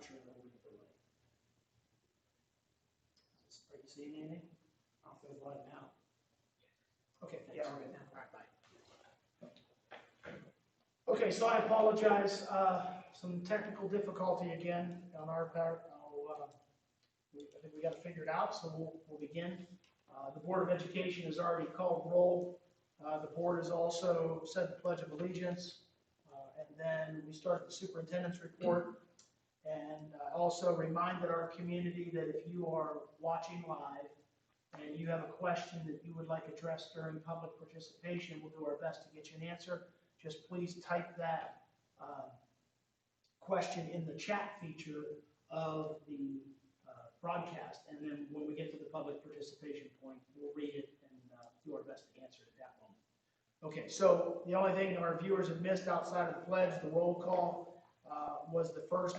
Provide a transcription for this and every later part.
not sure if it'll be delayed. Are you seeing anything? I don't think it's live now. Okay, thanks. Yeah, we're good now. All right, bye. Okay, so I apologize. Some technical difficulty again on our part. I think we got to figure it out, so we'll begin. The Board of Education has already called roll. The board has also said the Pledge of Allegiance, and then we start the superintendent's report. And also reminded our community that if you are watching live and you have a question that you would like addressed during public participation, we'll do our best to get you an answer. Just please type that question in the chat feature of the broadcast, and then when we get to the public participation point, we'll read it and do our best to answer it at that moment. Okay, so the only thing our viewers have missed outside of the pledge, the roll call, was the first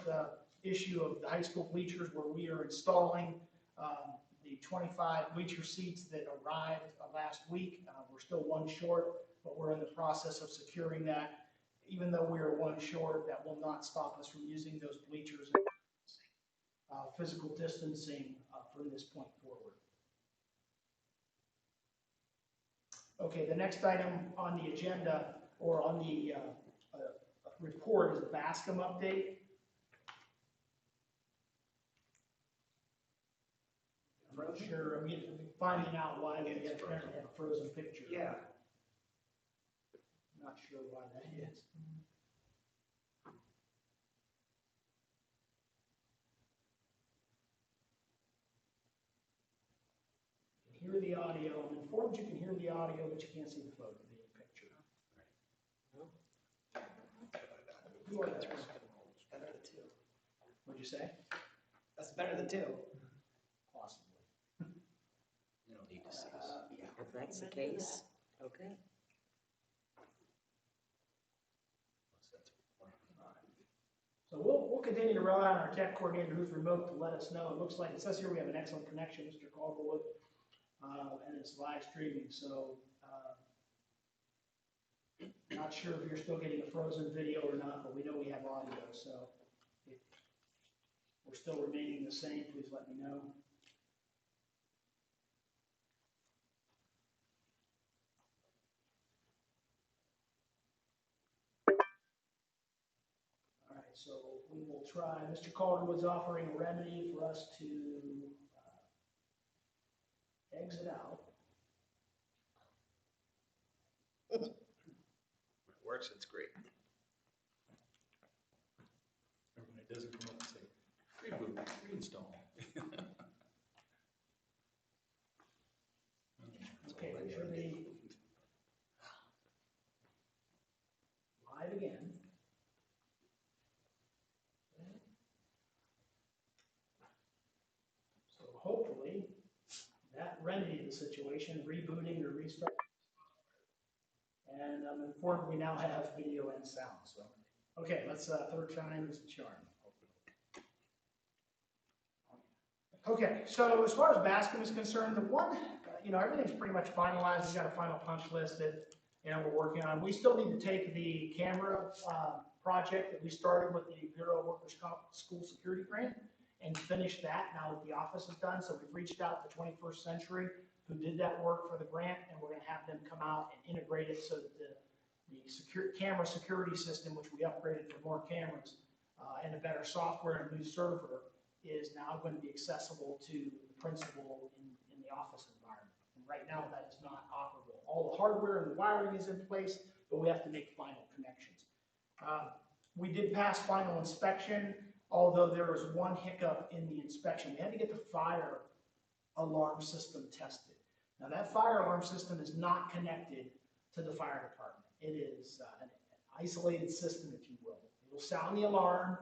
issue of the high school bleachers, where we are installing the 25 bleacher seats that arrived last week. We're still one short, but we're in the process of securing that. Even though we are one short, that will not stop us from using those bleachers and physical distancing from this point forward. Okay, the next item on the agenda, or on the report, is the Bascom update. I'm not sure. I'm finding out why we apparently have a frozen picture. Yeah. Not sure why that is. You can hear the audio. I'm informed you can hear the audio, but you can't see the photo, the picture. You are better. Better than two. What'd you say? That's better than two. Possibly. You don't need to see us. Yeah. If that's the case, okay. So we'll continue to rely on our tech coordinator who's remote to let us know. It looks like, it says here we have an excellent connection, Mr. Calderwood, and it's live streaming. So not sure if you're still getting a frozen video or not, but we know we have audio. So if we're still remaining the same, please let me know. So we will try. Mr. Calderwood's offering a remedy for us to exit out. When it works, it's great. And when it doesn't come up and say, reboot, reinstall. Okay, we should be live again. So hopefully that remedied the situation, rebooting or restarting. And I'm informed we now have video and sound. So, okay, let's third time is the charm. Okay, so as far as Bascom is concerned, the one, everything's pretty much finalized. We've got a final punch list that, we're working on. We still need to take the camera project that we started with the Bureau of Workers' School Security Grant and finish that now that the office is done. So we've reached out to 21st Century, who did that work for the grant, and we're going to have them come out and integrate it so that the camera security system, which we upgraded for more cameras and a better software and new server, is now going to be accessible to the principal in the office environment. And right now that is not operable. All the hardware and the wiring is in place, but we have to make final connections. We did pass final inspection, although there was one hiccup in the inspection. We had to get the fire alarm system tested. Now that fire alarm system is not connected to the fire department. It is an isolated system, if you will. It will sound the alarm,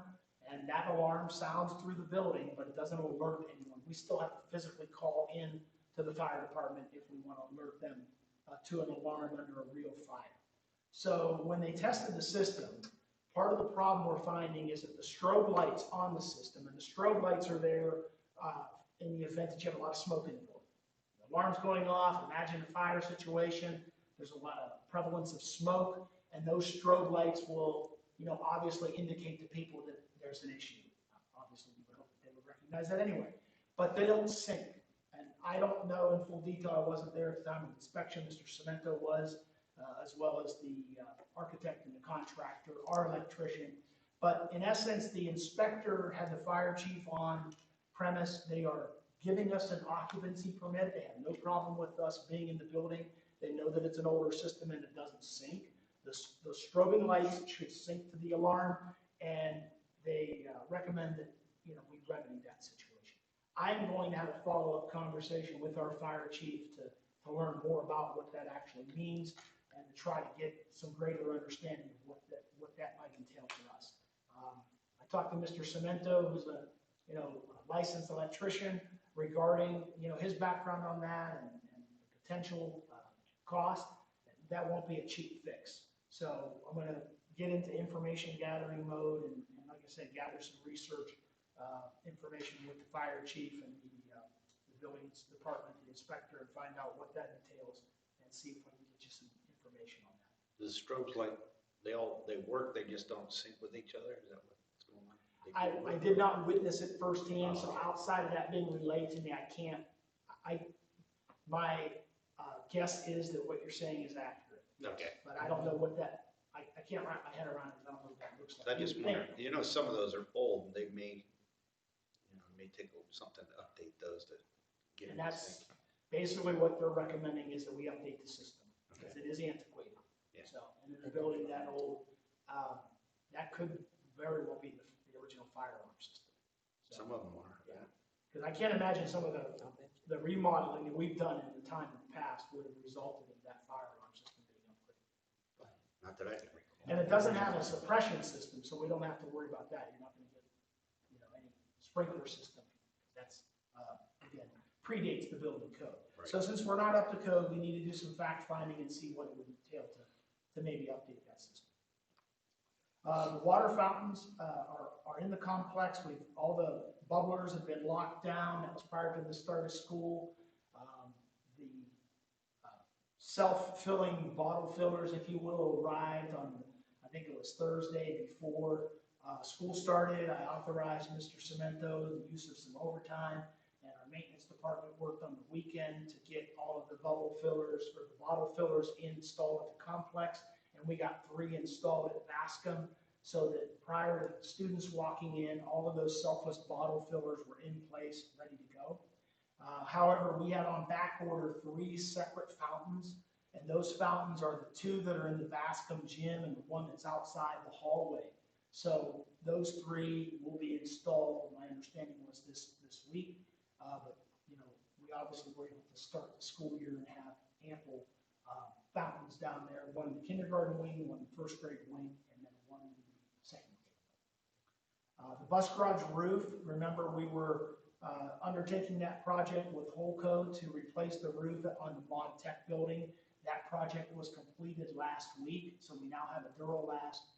and that alarm sounds through the building, but it doesn't alert anyone. We still have to physically call in to the fire department if we want to alert them to an alarm under a real fire. So when they tested the system, part of the problem we're finding is that the strobe lights on the system, and the strobe lights are there in the event that you have a lot of smoke in the building. The alarm's going off, imagine a fire situation, there's a lot of prevalence of smoke, and those strobe lights will, obviously indicate to people that there's an issue. recognize that anyway. But they don't sync. And I don't know in full detail, I wasn't there at the time of inspection, Mr. Cemento was, as well as the architect and the contractor, our electrician. But in essence, the inspector had the fire chief on premise. They are giving us an occupancy permit. They have no problem with us being in the building. They know that it's an older system and it doesn't sync. The strobing lights should sync to the alarm, and they recommend that we remedy that situation. I'm going to have a follow-up conversation with our fire chief to learn more about what that actually means and to try to get some greater understanding of what that might entail for us. I talked to Mr. Cemento, who's a licensed electrician, regarding his background on that and the potential cost. That won't be a cheap fix. So I'm going to get into information gathering mode and like I said, gather some research information with the fire chief and the building department, the inspector, and find out what that entails and see if I can get you some information on that. The strobes, like, they work, they just don't sync with each other? Is that what's going on? I did not witness it firsthand, so outside of that being relayed to me, I can't. My guess is that what you're saying is accurate. Okay. But I don't know what that. I can't wrap my head around it. I don't know what that looks like. I just wonder, some of those are old. They may, may take something to update those to get And them to that's sync. basically what they're recommending is that we update the system because it is antiquated. Yeah. So, and in a building that old, that could very well be the original fire alarm system. So, Some of them are. yeah. Because I can't imagine some of the remodeling that we've done in the time in the past would have resulted in that fire alarm system being upgraded. Not that I can recall. And it doesn't have a suppression system, so we don't have to worry about that. You're not going to get, any sprinkler system. That's, again, predates the building code. Right. So since we're not up to code, we need to do some fact finding and see what it would entail to maybe update that system. The water fountains are in the complex. All the bubblers have been locked down. That was prior to the start of school. The self-filling bottle fillers, if you will, arrived on, I think it was Thursday before school started. I authorized Mr. Cemento the use of some overtime, and our maintenance department worked on the weekend to get all of the bubble fillers or the bottle fillers installed at the complex, and we got 3 installed at Bascom, so that prior to students walking in, all of those selfless bottle fillers were in place, ready to go. However, we had on back order 3 separate fountains, and those fountains are the 2 that are in the Bascom gym and the one that's outside the hallway. So those 3 will be installed. My understanding was this week, but we obviously were able to start the school year and have ample fountains down there. One in the kindergarten wing, one in the first grade wing, and then one in the second grade. The bus garage roof. Remember, we were undertaking that project with Holco to replace the roof on the Mod Tech building. That project was completed last week, so we now have a Duralast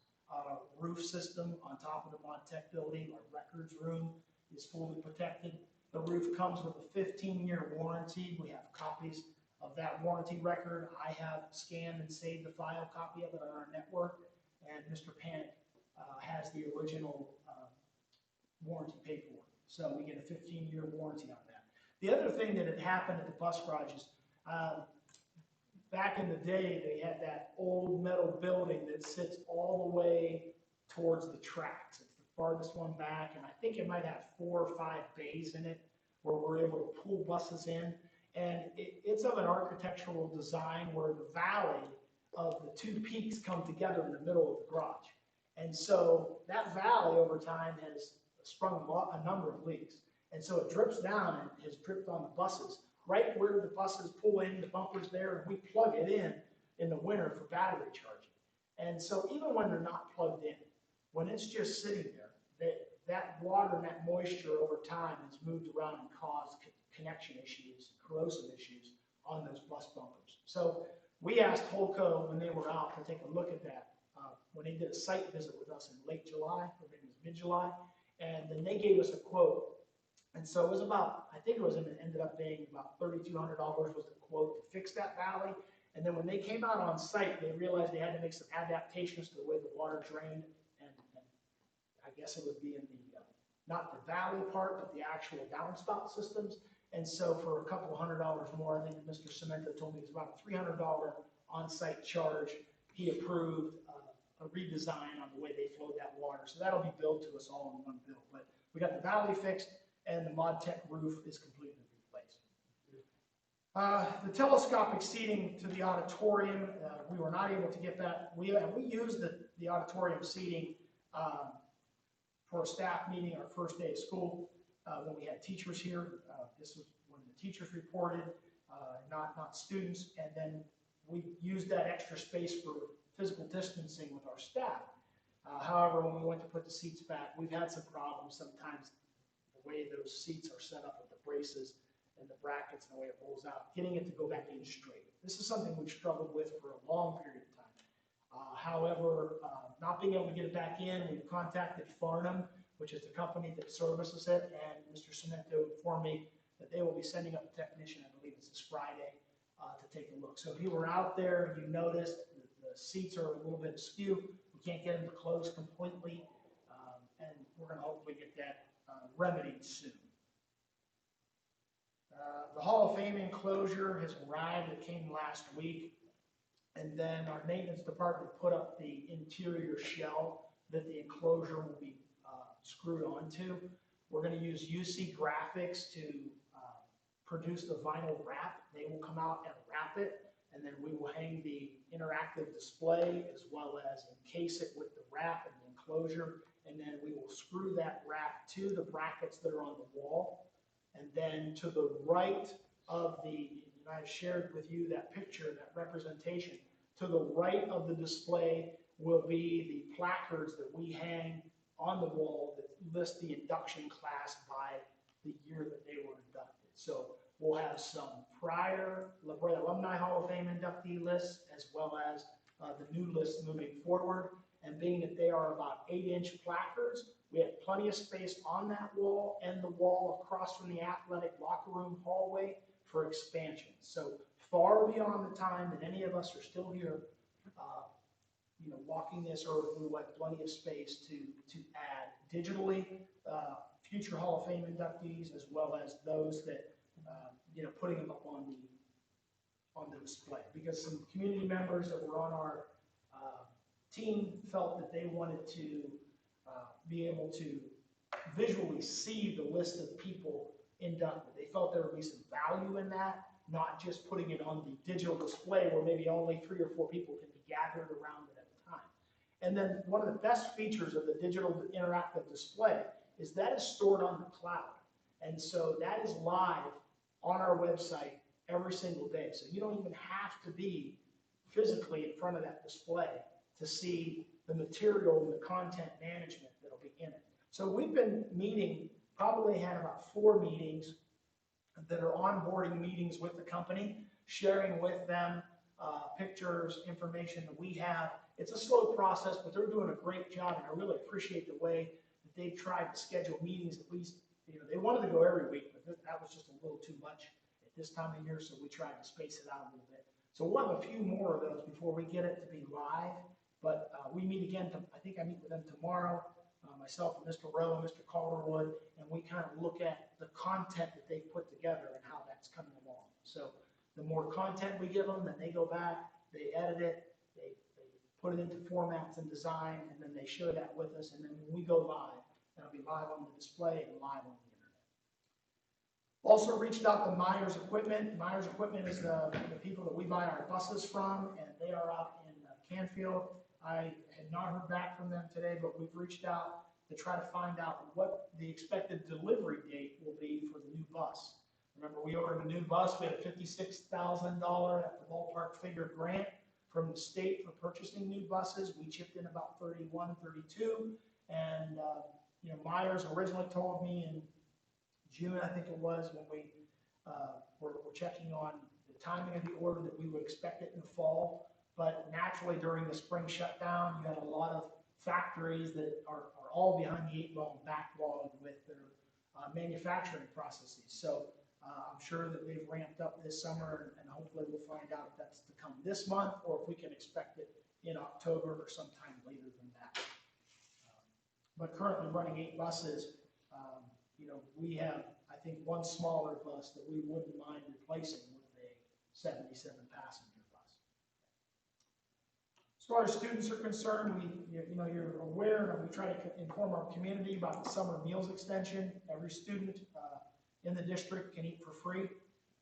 roof system on top of the Mod Tech building. Our records room is fully protected. The roof comes with a 15-year warranty. We have copies of that warranty record. I have scanned and saved the file copy of it on our network, and Mr. Panic has the original warranty paperwork. So we get a 15-year warranty on that. The other thing that had happened at the bus garage is back in the day, they had that old metal building that sits all the way towards the tracks. It's the farthest one back, and I think it might have 4 or 5 bays in it where we're able to pull buses in. And it's of an architectural design where the valley of the 2 peaks come together in the middle of the garage. And so that valley over time has sprung a number of leaks. And so it drips down and has dripped on the buses. Right where the buses pull in, the bumper's there, and we plug it in the winter for battery charging. And so even when they're not plugged in, when it's just sitting there, that water and that moisture over time has moved around and caused connection issues, corrosive issues on those bus bumpers. So we asked Holco when they were out to take a look at that, when they did a site visit with us in late July, or maybe it was mid-July, and then they gave us a quote. And so it was about, I think it ended up being about $3,200 was the quote to fix that valley. And then when they came out on site, they realized they had to make some adaptations to the way the water drained. And I guess it would be in the not the valley part, but the actual downspout systems. And so for a couple $100 more, I think Mr. Cemento told me it was about a $300 on-site charge. He approved a redesign on the way they flowed that water. So that'll be billed to us all in one bill. But we got the valley fixed and the ModTech roof is completely replaced. The telescopic seating to the auditorium, we were not able to get that. We used the auditorium seating for a staff meeting our first day of school when we had teachers here. This was when the teachers reported, not students. And then we used that extra space for physical distancing with our staff. However, when we went to put the seats back, we've had some problems sometimes the way those seats are set up with the braces and the brackets and the way it rolls out, getting it to go back in straight. This is something we've struggled with for a long period of time. However, not being able to get it back in, we've contacted Farnham, which is the company that services it, and Mr. Cemento informed me that they will be sending up a technician, I believe it's this Friday, to take a look. So if you were out there, you noticed the seats are a little bit askew. We can't get them to close completely, and we're going to hopefully get that remedied soon. The Hall of Fame enclosure has arrived. It came last week. And then our maintenance department put up the interior shell that the enclosure will be screwed onto. We're going to use UC Graphics to produce the vinyl wrap. They will come out and wrap it, and then we will hang the interactive display as well as encase it with the wrap and the enclosure, and then we will screw that wrap to the brackets that are on the wall. And then to the right of and I shared with you that picture, that representation, to the right of the display will be the placards that we hang on the wall that list the induction class by the year that they were inducted. So we'll have some prior LaBrae Alumni Hall of Fame inductee lists as well as the new lists moving forward. And being that they are about 8-inch placards, we have plenty of space on that wall and the wall across from the athletic locker room hallway for expansion. So far beyond the time that any of us are still here, walking this earth, we will have plenty of space to add digitally future Hall of Fame inductees as well as those that putting them up on the display. Because some community members that were on our team felt that they wanted to be able to visually see the list of people inducted. They felt there would be some value in that, not just putting it on the digital display where maybe only 3 or 4 people can be gathered around it at a time. And then one of the best features of the digital interactive display is that is stored on the cloud. And so that is live on our website every single day. So you don't even have to be physically in front of that display to see the material and the content management that'll be in it. So we've been meeting, probably had about 4 meetings that are onboarding meetings with the company, sharing with them pictures, information that we have. It's a slow process, but they're doing a great job, and I really appreciate the way that they've tried to schedule meetings. At least, they wanted to go every week, but that was just a little too much at this time of year, so we tried to space it out a little bit. So we'll have a few more of those before we get it to be live, but we meet again, I think I meet with them tomorrow, myself and Mr. Rowe and Mr. Calderwood, and we kind of look at the content that they've put together and how that's coming along. So the more content we give them, then they go back, they edit it, they put it into formats and design, and then they share that with us, and then when we go live, it'll be live on the display and live on the internet. Also reached out to Myers Equipment. Myers Equipment is the people that we buy our buses from, and they are out in Canfield. I had not heard back from them today, but we've reached out to try to find out what the expected delivery date will be for the new bus. Remember, we ordered a new bus. We had a $56,000 at the ballpark figure grant from the state for purchasing new buses. We chipped in about 31, 32, and Myers originally told me in June, I think it was, when we were checking on the timing of the order, that we would expect it in the fall. But naturally, during the spring shutdown, you had a lot of factories that are all behind the 8 ball and backlogged with their manufacturing processes. So I'm sure that they've ramped up this summer, and hopefully we'll find out if that's to come this month or if we can expect it in October or sometime later than that. But currently running 8 buses We have, I think, one smaller bus that we wouldn't mind replacing with a 77 passenger bus. As far as students are concerned, you're aware, and we try to inform our community about the summer meals extension. Every student in the district can eat for free,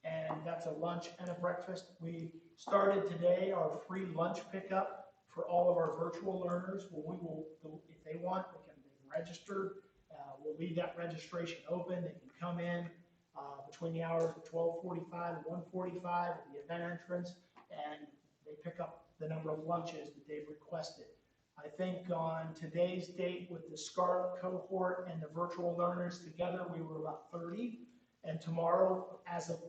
and that's a lunch and a breakfast. We started today our free lunch pickup for all of our virtual learners. Well, if they want, they can register. We'll leave that registration open. They can come in between the hours of 12:45 and 1:45 at the event entrance, and they pick up the number of lunches that they've requested. I think on today's date with the Scarlet cohort and the virtual learners together, we were about 30, and tomorrow, as of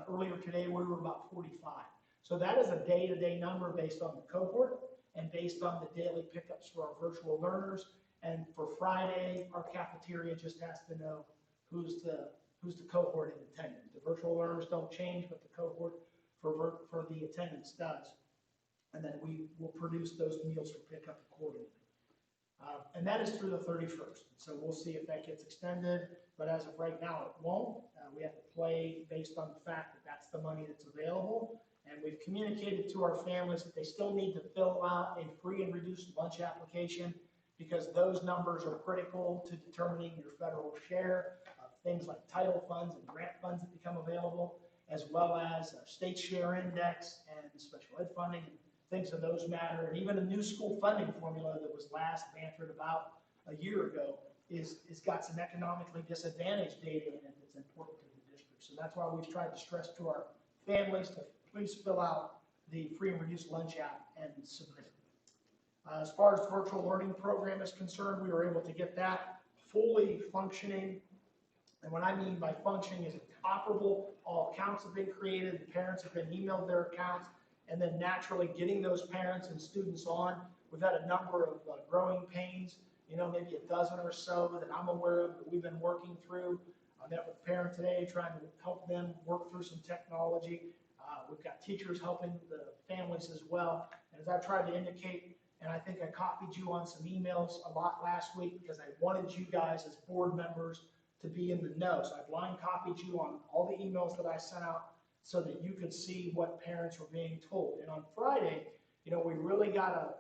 earlier today, we were about 45. So that is a day-to-day number based on the cohort and based on the daily pickups for our virtual learners. And for Friday, our cafeteria just has to know who's the cohort in attendance. The virtual learners don't change, but the cohort for the attendance does. And then we will produce those meals for pickup accordingly. And that is through the 31st. So we'll see if that gets extended, but as of right now, it won't. We have to play based on the fact that that's the money that's available. And we've communicated to our families that they still need to fill out a free and reduced lunch application, because those numbers are critical to determining your federal share of things like title funds and grant funds that become available, as well as state share index and special ed funding, and things of those matter. And even a new school funding formula that was last bantered about a year ago is got some economically disadvantaged data in it that's important to the district. So that's why we've tried to stress to our families to please fill out the free and reduced lunch app and submit it. As far as the virtual learning program is concerned, we were able to get that fully functioning. And what I mean by functioning is it's operable. All accounts have been created. The parents have been emailed their accounts. And then naturally getting those parents and students on. We've had a number of growing pains, maybe a dozen or so that I'm aware of that we've been working through. I met with a parent today trying to help them work through some technology. We've got teachers helping the families as well. And as I've tried to indicate, and I think I copied you on some emails a lot last week because I wanted you guys as board members to be in the know. So I've line copied you on all the emails that I sent out so that you could see what parents were being told. And on Friday, we really got a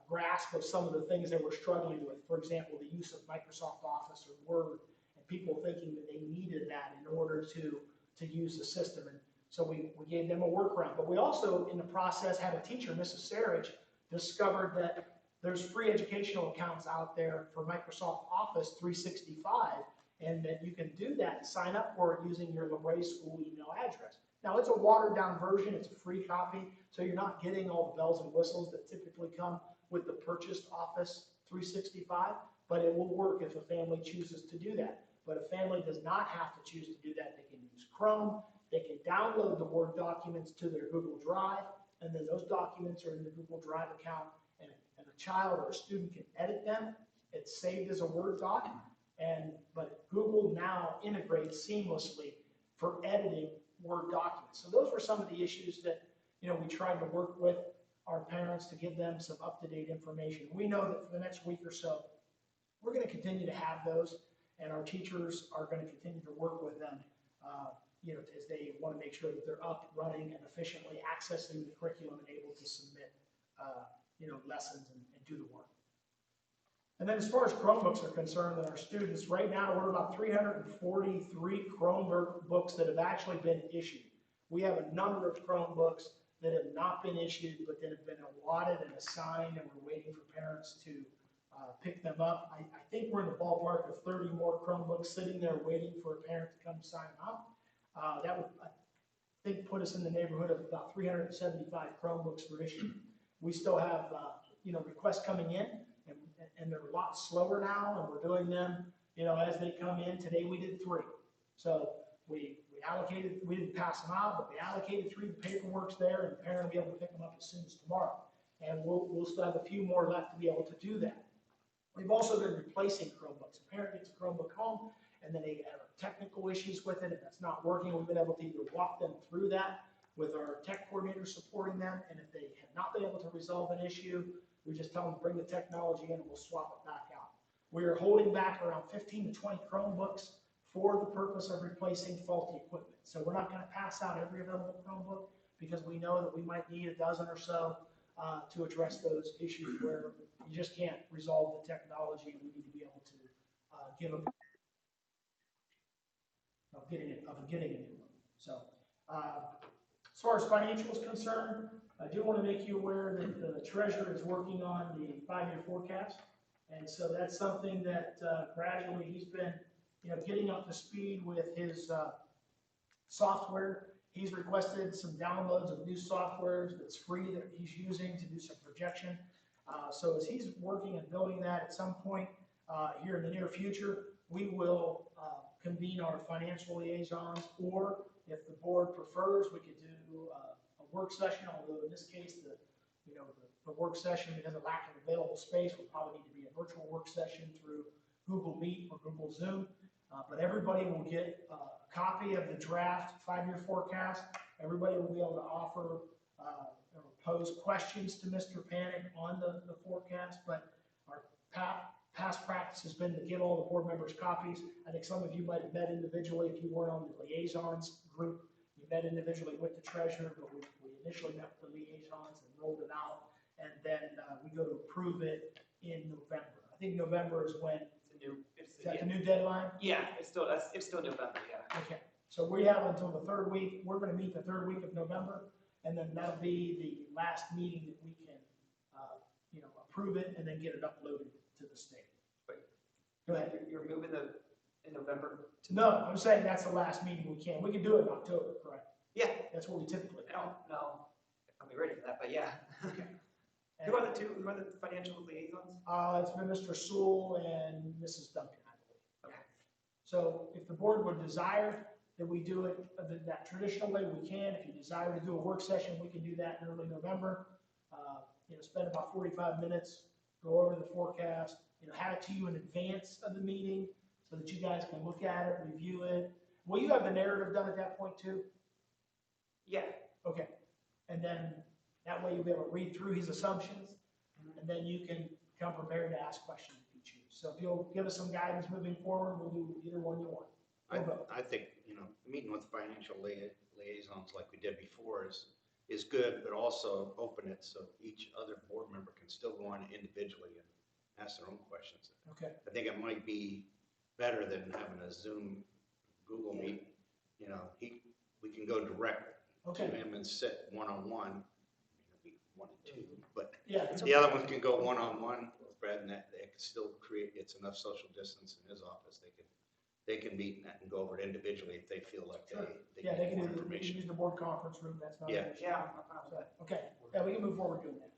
grasp of some of the things they were struggling with. For example, the use of Microsoft Office or Word, and people thinking that they needed that in order to use the system. And so we gave them a workaround. But we also, in the process, had a teacher, Mrs. Sarich, discovered that there's free educational accounts out there for Microsoft Office 365, and that you can do that and sign up for it using your LaBrae school email address. Now, it's a watered-down version. It's a free copy, so you're not getting all the bells and whistles that typically come with the purchased Office 365, but it will work if a family chooses to do that. But a family does not have to choose to do that. They can use Chrome. They can download the Word documents to their Google Drive, and then those documents are in the Google Drive account, and a child or a student can edit them. It's saved as a Word doc, but Google now integrates seamlessly for editing Word documents. So those were some of the issues that we tried to work with our parents to give them some up-to-date information. We know that for the next week or so, we're going to continue to have those, and our teachers are going to continue to work with them as they want to make sure that they're up, running, and efficiently accessing the curriculum and able to submit, lessons and do the work. And then as far as Chromebooks are concerned and our students, right now we're about 343 Chromebooks that have actually been issued. We have a number of Chromebooks that have not been issued, but that have been allotted and assigned, and we're waiting for parents to pick them up. I think we're in the ballpark of 30 more Chromebooks sitting there waiting for a parent to come sign up. That would, I think, put us in the neighborhood of about 375 Chromebooks for issue. We still have, requests coming in, and they're a lot slower now, and we're doing them, as they come in. Today we did 3. So we didn't pass them out, but we allocated 3. The paperwork's there, and the parent will be able to pick them up as soon as tomorrow. And we'll still have a few more left to be able to do that. We've also been replacing Chromebooks. A parent gets a Chromebook home, and then they have technical issues with it, and that's not working. We've been able to either walk them through that with our tech coordinator supporting them, and if they have not been able to resolve an issue, we just tell them to bring the technology in and we'll swap it back out. We are holding back around 15 to 20 Chromebooks for the purpose of replacing faulty equipment. So we're not going to pass out every available Chromebook because we know that we might need a dozen or so to address those issues where you just can't resolve the technology. We need to be able to give them of getting a new one. So as far as financial is concerned, I do want to make you aware that the treasurer is working on the 5-year forecast. And so that's something that gradually he's been, getting up to speed with his software. He's requested some downloads of new softwares that's free that he's using to do some projection. So as he's working and building that, at some point here in the near future, we will convene our financial liaisons, or if the board prefers, we could do a work session, although in this case, the work session, because of lack of available space, will probably need to be a virtual work session through Google Meet or Google Zoom. But everybody will get a copy of the draft 5-year forecast. Everybody will be able to offer or pose questions to Mr. Panic on the forecast, but our past practice has been to get all the board members copies. I think some of you might have met individually if you weren't on the liaisons group. You met individually with the treasurer, but we initially met with the liaisons and rolled it out, and then we go to approve it in November. I think November is when. Is that the new deadline? Yeah, it's still November, yeah. Okay, so we have until the third week. We're going to meet the third week of November, and then that'll be the last meeting that we can, approve it and then get it uploaded to the state. Wait. Go ahead. You're moving in November? No, I'm saying that's the last meeting we can. We can do it in October, correct? Yeah. That's what we typically do. I don't know if I'll be ready for that, but yeah. Okay. Who are the financial liaisons? It's been Mr. Sewell and Mrs. Duncan, I believe. Okay. So if the board would desire that we do it that traditional way, we can. If you desire to do a work session, we can do that in early November. Spend about 45 minutes, go over the forecast, have it to you in advance of the meeting so that you guys can look at it, review it. Will you have the narrative done at that point too? Yeah. Okay. And then that way you'll be able to read through his assumptions, and then you can come prepared to ask questions if you choose. So if you'll give us some guidance moving forward, we'll do either one you want. I think, meeting with financial liaisons like we did before is good, but also open it so each other board member can still go on individually and ask their own questions. Okay. I think it might be better than having a Zoom, Google Meet. We can go direct to him and sit one-on-one. Maybe 1 and 2, but yeah, the other ones can go one-on-one with Brad, and that they can still create. It's enough social distance in his office. They can meet and go over it individually if they feel like sure. they Yeah, they need more can information. use the board conference room. That's not an issue. Yeah. Okay. Yeah, we can move forward doing that.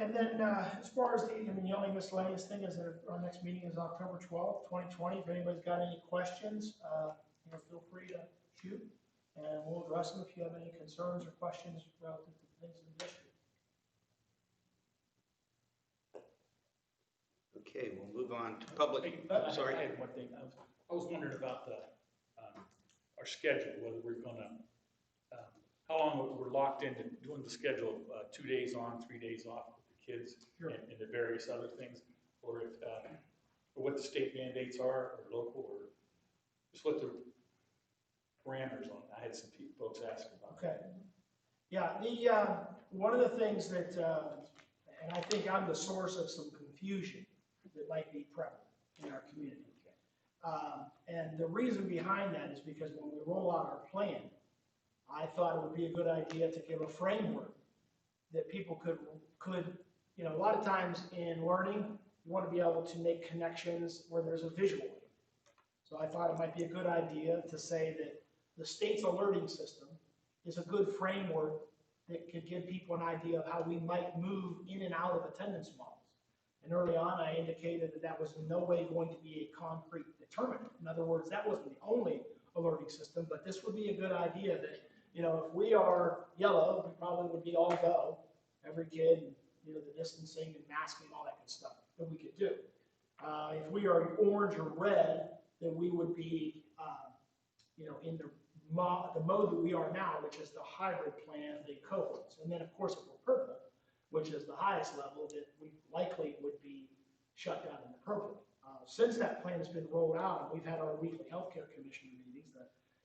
And then as far as the only miscellaneous thing is that our next meeting is October 12th, 2020. If anybody's got any questions, feel free to shoot, and we'll address them if you have any concerns or questions relative to things in the district. Okay, we'll move on to public. Sorry. I had one thing. I was wondering about our schedule, whether we're gonna, how long we're locked into doing the schedule of 2 days on, 3 days off with the kids, Sure. and the various other things, or if, or what the state mandates are, or local, or just what the parameters on. I had some folks asking about. Okay. Yeah, one of the things that, and I think I'm the source of some confusion that might be prevalent in our community. And the reason behind that is because when we roll out our plan, I thought it would be a good idea to give a framework that people could, a lot of times in learning, you want to be able to make connections where there's a visual. So I thought it might be a good idea to say that the state's alerting system is a good framework that could give people an idea of how we might move in and out of attendance models. And early on, I indicated that that was in no way going to be a concrete determinant. In other words, that wasn't the only alerting system, but this would be a good idea that, if we are yellow, we probably would be all go, every kid, the distancing and masking, all that good stuff that we could do. If we are orange or red, then we would be, in the mode that we are now, which is the hybrid plan, the cohorts. And then, of course, if we're purple, which is the highest level, that we likely would be shut down inappropriately. Since that plan has been rolled out, and we've had our weekly healthcare commissioner meetings,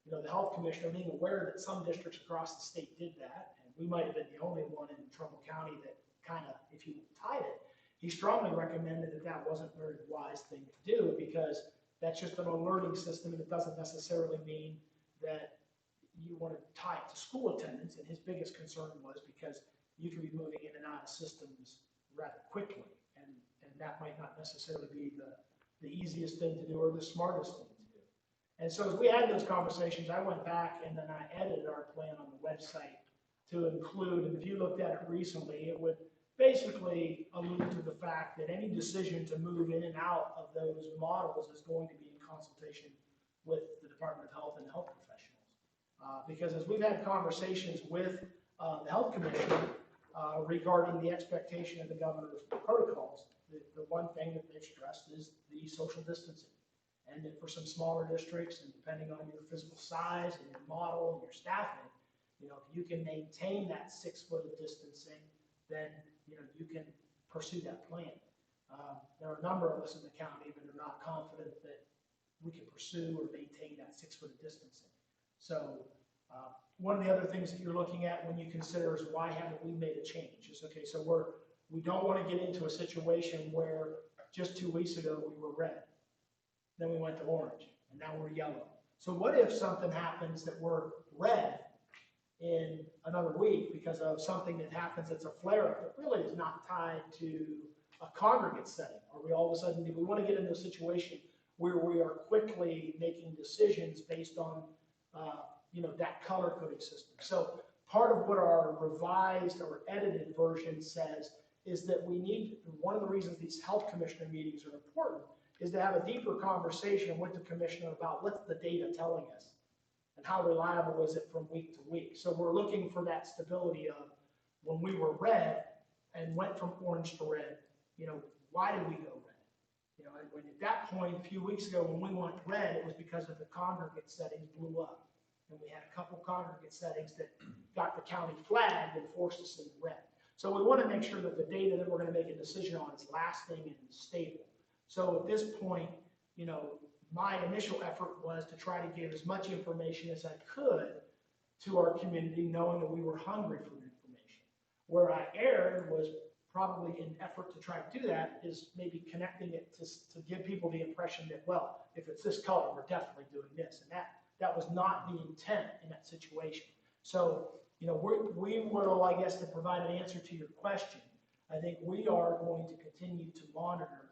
the health commissioner being aware that some districts across the state did that, and we might have been the only one in Trumbull County that kind of, if you tied it, he strongly recommended that that wasn't a very wise thing to do, because that's just an alerting system, and it doesn't necessarily mean that you want to tie it to school attendance. And his biggest concern was because you can be moving in and out of systems rather quickly, and that might not necessarily be the easiest thing to do or the smartest thing to do. And so as we had those conversations, I went back and then I edited our plan on the website to include, and if you looked at it recently, it would basically allude to the fact that any decision to move in and out of those models is going to be in consultation with the Department of Health and health professionals. Because as we've had conversations with the health commissioner regarding the expectation of the governor's protocols, the one thing that they've stressed is the social distancing. And that for some smaller districts, and depending on your physical size and your model and your staffing, if you can maintain that 6 foot of distancing, then you can pursue that plan. There are a number of us in the county that are not confident that we can pursue or maintain that 6 foot of distancing. So one of the other things that you're looking at when you consider is why haven't we made a change? Is okay, so we don't want to get into a situation where just 2 weeks ago we were red, then we went to orange, and now we're yellow. So what if something happens that we're red in another week because of something that happens that's a flare-up that really is not tied to a congregate setting? Or we all of a sudden, do we want to get into a situation where we are quickly making decisions based on that color coding system? So part of what our revised or edited version says is that we need, one of the reasons these health commissioner meetings are important is to have a deeper conversation with the commissioner about what's the data telling us and how reliable is it from week to week. So we're looking for that stability of when we were red and went from orange to red, why did we go red? When at that point, a few weeks ago, when we went red, it was because of the congregate settings blew up. And we had a couple congregate settings that got the county flagged and forced us into red. So we want to make sure that the data that we're going to make a decision on is lasting and stable. So at this point, my initial effort was to try to give as much information as I could to our community, knowing that we were hungry for information. Where I erred was probably in effort to try to do that is maybe connecting it to give people the impression that, well, if it's this color, we're definitely doing this. And that was not the intent in that situation. So, we will, I guess, to provide an answer to your question, I think we are going to continue to monitor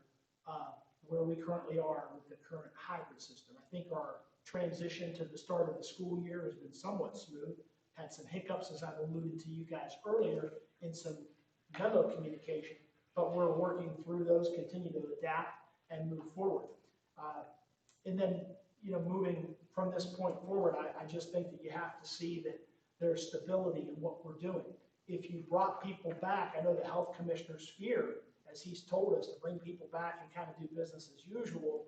where we currently are with the current hybrid system. I think our transition to the start of the school year has been somewhat smooth, had some hiccups, as I've alluded to you guys earlier, in some memo communication, but we're working through those, continue to adapt and move forward. And then, moving from this point forward, I just think that you have to see that there's stability in what we're doing. If you brought people back, I know the health commissioner's fear, as he's told us, to bring people back and kind of do business as usual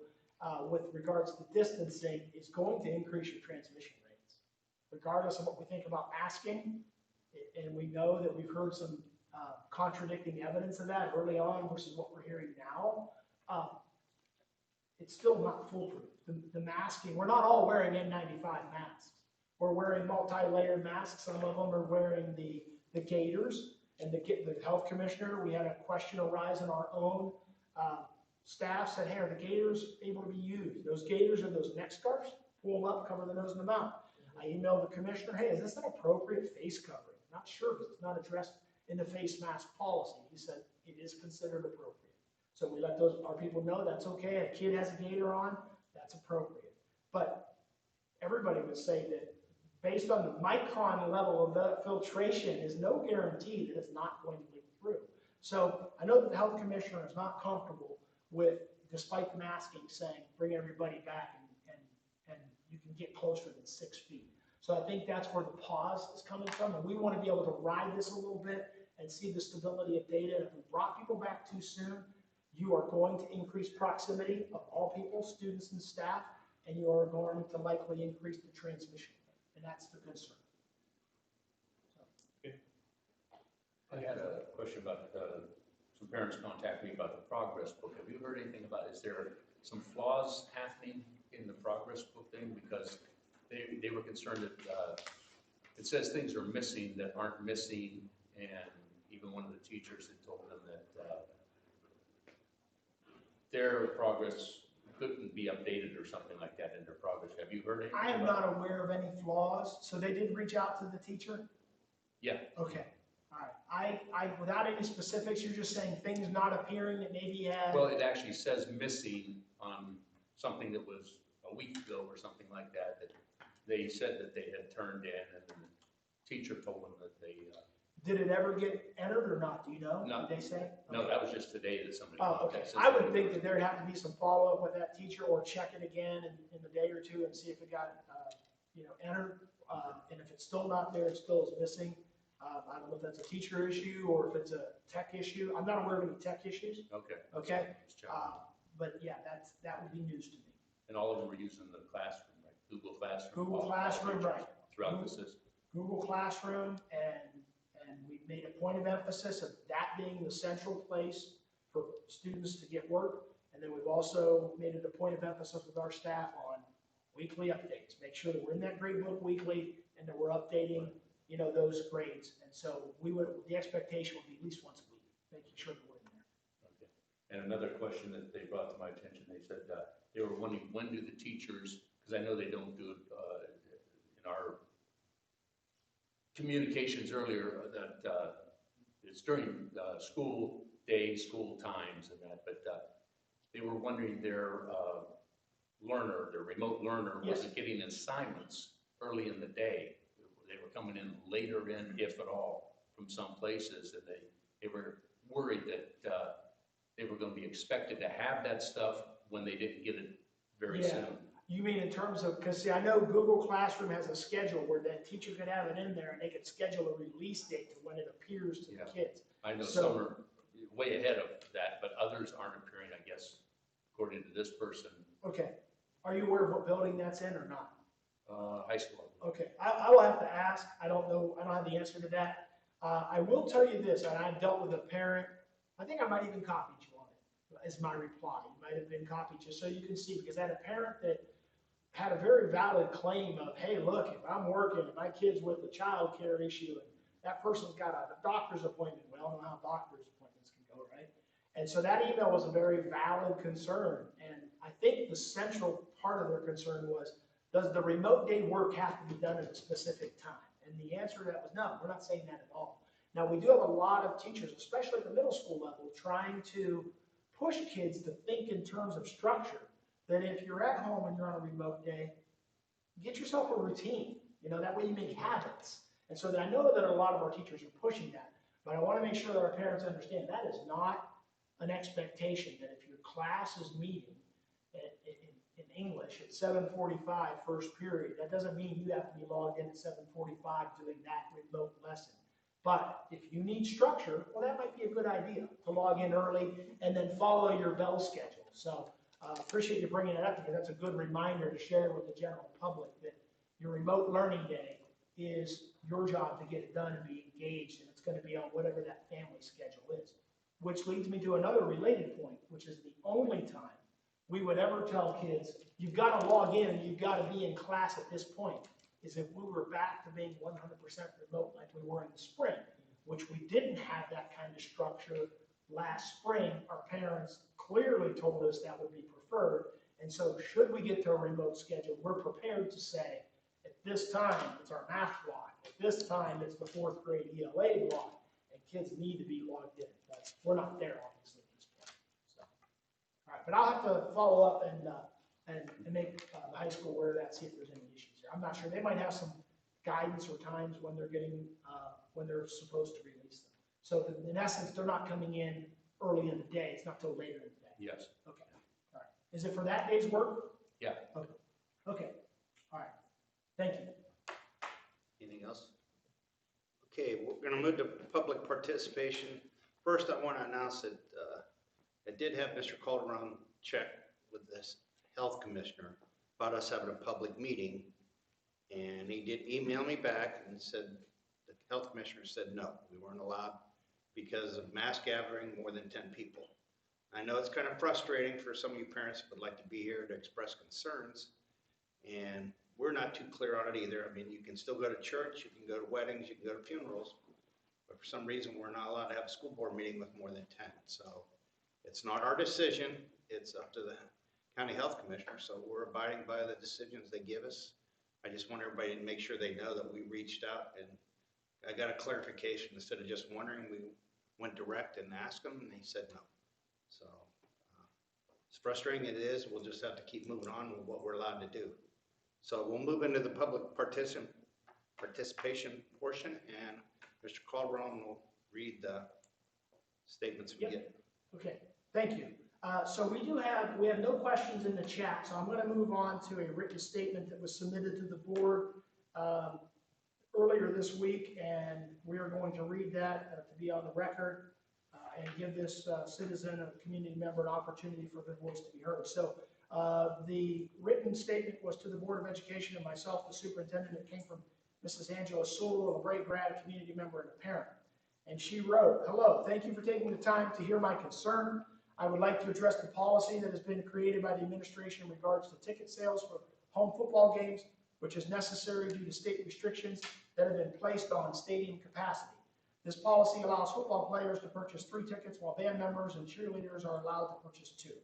with regards to distancing is going to increase your transmission rates. Regardless of what we think about masking, and we know that we've heard some contradicting evidence of that early on versus what we're hearing now, it's still not foolproof. The masking, we're not all wearing N95 masks. We're wearing multi-layered masks. Some of them are wearing the gaiters. And the health commissioner, we had a question arise in our own staff, said, hey, are the gaiters able to be used? Those gaiters are those neck scarves, pull them up, cover the nose and the mouth. I emailed the commissioner, hey, is this an appropriate face covering? Not sure, because it's not addressed in the face mask policy. He said it is considered appropriate. So we let our people know that's okay. A kid has a gaiter on, that's appropriate. But everybody would say that based on the micron level of the filtration is no guarantee that it's not going to leak through. So I know that the health commissioner is not comfortable with, despite the masking, saying bring everybody back and you can get closer than 6 feet. So I think that's where the pause is coming from, and we want to be able to ride this a little bit and see the stability of data. If we brought people back too soon, you are going to increase proximity of all people, students and staff, and you are going to likely increase the transmission. And that's the concern. I had a question about some parents contact me about the progress book. Have you heard anything about, is there some flaws happening in the progress book thing? Because they were concerned that, it says things are missing that aren't missing, and even one of the teachers had told them that, their progress couldn't be updated or something like that in their progress. Have you heard anything? I am about not aware of any flaws, so they did reach out to the teacher? Yeah. Okay, all right. Without any specifics, you're just saying things not appearing that maybe had. Well, it actually says missing on something that was a week ago or something like that, that they said that they had turned in, and then the teacher told them that they, Did it ever get entered or not? Do you know? No. Did they say? no, Okay. that was just today that somebody. Oh, okay. said I would something. think that there'd have to be some follow-up with that teacher or check it again in the day or two and see if it got, entered. And if it's still not there, it still is missing. I don't know if that's a teacher issue or if it's a tech issue. I'm not aware of any tech issues. Okay. Okay. Just checking. But yeah, that would be news to me. And all of them were using the classroom, right? Google Classroom. Google all Classroom, teachers right. Throughout the system. Google Classroom, and we made a point of emphasis of that being the central place for students to get work. And then we've also made it a point of emphasis with our staff on weekly updates. Make sure that we're in that grade book weekly and that we're updating, those grades. And so the expectation would be at least once a week, making sure that we're in there. Okay. And another question that they brought to my attention, they said they were wondering, when do the teachers, because I know they don't do it in our communications earlier, that it's during school days, school times and that, but they were wondering their remote learner, Yes. wasn't getting assignments early in the day. They were coming in later in, if at all, from some places, and they were worried that they were going to be expected to have that stuff when they didn't get it very Yeah. soon. You mean in terms of, because see, I know Google Classroom has a schedule where that teacher could have it in there and they could schedule a release date to when it appears to Yeah. the kids. I know So- some are way ahead of that, but others aren't appearing, I guess, according to this person, Okay. Are you aware of what building that's in or not? high school. Okay, I will have to ask. I don't know. I don't have the answer to that. I will tell you this, and I've dealt with a parent. I think I might even copied you on it as my reply. You might have been copied just so you can see, because I had a parent that had a very valid claim of, hey, look, if I'm working and my kid's with a child care issue and that person's got a doctor's appointment, we all know how doctor's appointments can go, right? And so that email was a very valid concern. And I think the central part of their concern was, does the remote day work have to be done at a specific time? And the answer to that was no, we're not saying that at all. Now, we do have a lot of teachers, especially at the middle school level, trying to push kids to think in terms of structure, that if you're at home and you're on a remote day, get yourself a routine. That way you make habits. And so I know that a lot of our teachers are pushing that, but I want to make sure that our parents understand that is not an expectation, that if your class is meeting in English at 7:45 first period, that doesn't mean you have to be logged in at 7:45 doing that remote lesson. But if you need structure, well, that might be a good idea to log in early and then follow your bell schedule. So appreciate you bringing it up, because that's a good reminder to share with the general public that your remote learning day is your job to get it done and be engaged, and it's going to be on whatever that family schedule is. Which leads me to another related point, which is the only time we would ever tell kids, you've got to log in and you've got to be in class at this point, is if we were back to being 100% remote like we were in the spring, which we didn't have that kind of structure last spring. Our parents clearly told us that would be preferred. And so should we get to a remote schedule, we're prepared to say, at this time, it's our math block. At this time, it's the fourth grade ELA block, and kids need to be logged in. But we're not there, obviously, at this point. So, all right, but I'll have to follow up and make the high school aware of that, see if there's any issues there. I'm not sure. They might have some guidance or times when they're getting, when they're supposed to release them. So in essence, they're not coming in early in the day. It's not till later in the day. Yes. Okay. All right. Is it for that day's work? Yeah. Okay. Okay. All right. Thank you. Anything else? Okay, we're going to move to public participation. First, I want to announce that I did have Mr. Calderon check with this health commissioner about us having a public meeting, and he did email me back and said, the health commissioner said no, we weren't allowed. because of mass gathering more than 10 people. I know it's kind of frustrating for some of you parents who would like to be here to express concerns, and we're not too clear on it either. I mean, you can still go to church, you can go to weddings, you can go to funerals, but for some reason, we're not allowed to have a school board meeting with more than 10. So it's not our decision, it's up to the county health commissioner, so we're abiding by the decisions they give us. I just want everybody to make sure they know that we reached out, and I got a clarification. Instead of just wondering, we went direct and asked them, and they said no. So as frustrating it is, we'll just have to keep moving on with what we're allowed to do. So we'll move into the public participation portion, and Mr. Calderon will read the statements we Yep. get. Okay, thank you. So we have no questions in the chat, so I'm going to move on to a written statement that was submitted to the board earlier this week, and we are going to read that to be on the record and give this citizen or community member an opportunity for their voice to be heard. So the written statement was to the Board of Education and myself, the superintendent. It came from Mrs. Angela Sewell, a LaBrae grad, community member, and a parent. And she wrote, "Hello, thank you for taking the time to hear my concern. I would like to address the policy that has been created by the administration in regards to ticket sales for home football games, which is necessary due to state restrictions that have been placed on stadium capacity. This policy allows football players to purchase 3 tickets, while band members and cheerleaders are allowed to purchase 2.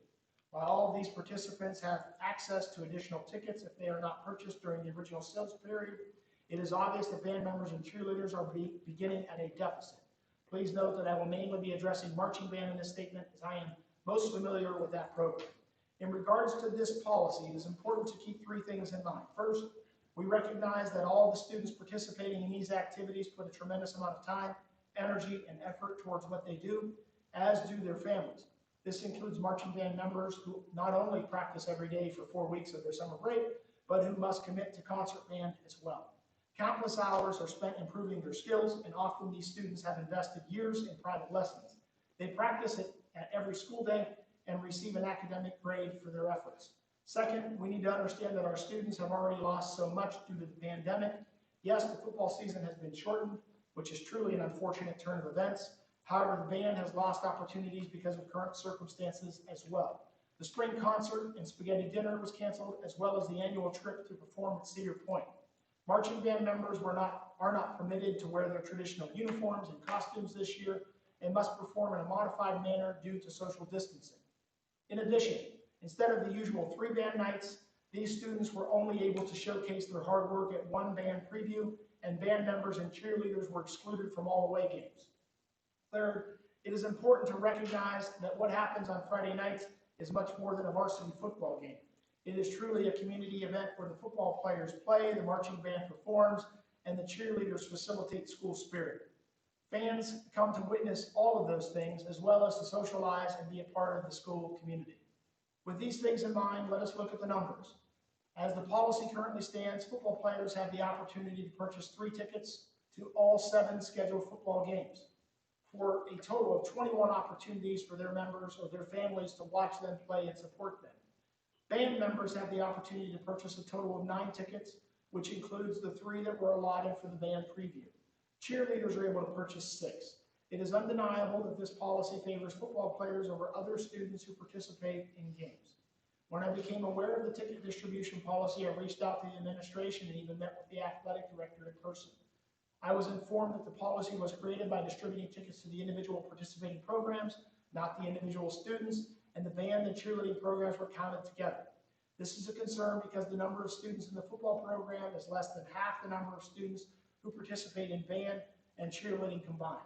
While all of these participants have access to additional tickets if they are not purchased during the original sales period, it is obvious that band members and cheerleaders are beginning at a deficit. Please note that I will mainly be addressing marching band in this statement, as I am most familiar with that program. In regards to this policy, it is important to keep 3 things in mind. First, we recognize that all the students participating in these activities put a tremendous amount of time, energy, and effort towards what they do, as do their families. This includes marching band members who not only practice every day for 4 weeks of their summer break, but who must commit to concert band as well. Countless hours are spent improving their skills, and often these students have invested years in private lessons. They practice it at every school day and receive an academic grade for their efforts. Second, we need to understand that our students have already lost so much due to the pandemic. Yes, the football season has been shortened, which is truly an unfortunate turn of events. However, the band has lost opportunities because of current circumstances as well. The spring concert and spaghetti dinner was canceled, as well as the annual trip to perform at Cedar Point. Marching band members are not permitted to wear their traditional uniforms and costumes this year and must perform in a modified manner due to social distancing. In addition, instead of the usual 3 band nights, these students were only able to showcase their hard work at 1 band preview, and band members and cheerleaders were excluded from all away games. Third, it is important to recognize that what happens on Friday nights is much more than a varsity football game. It is truly a community event where the football players play, the marching band performs, and the cheerleaders facilitate school spirit. Fans come to witness all of those things, as well as to socialize and be a part of the school community. With these things in mind, let us look at the numbers. As the policy currently stands, football players have the opportunity to purchase 3 tickets to all 7 scheduled football games, for a total of 21 opportunities for their members or their families to watch them play and support them. Band members have the opportunity to purchase a total of 9 tickets, which includes the 3 that were allotted for the band preview. Cheerleaders are able to purchase 6. It is undeniable that this policy favors football players over other students who participate in games. When I became aware of the ticket distribution policy, I reached out to the administration and even met with the athletic director in person. I was informed that the policy was created by distributing tickets to the individual participating programs, not the individual students, and the band and cheerleading programs were counted together. This is a concern because the number of students in the football program is less than half the number of students who participate in band and cheerleading combined.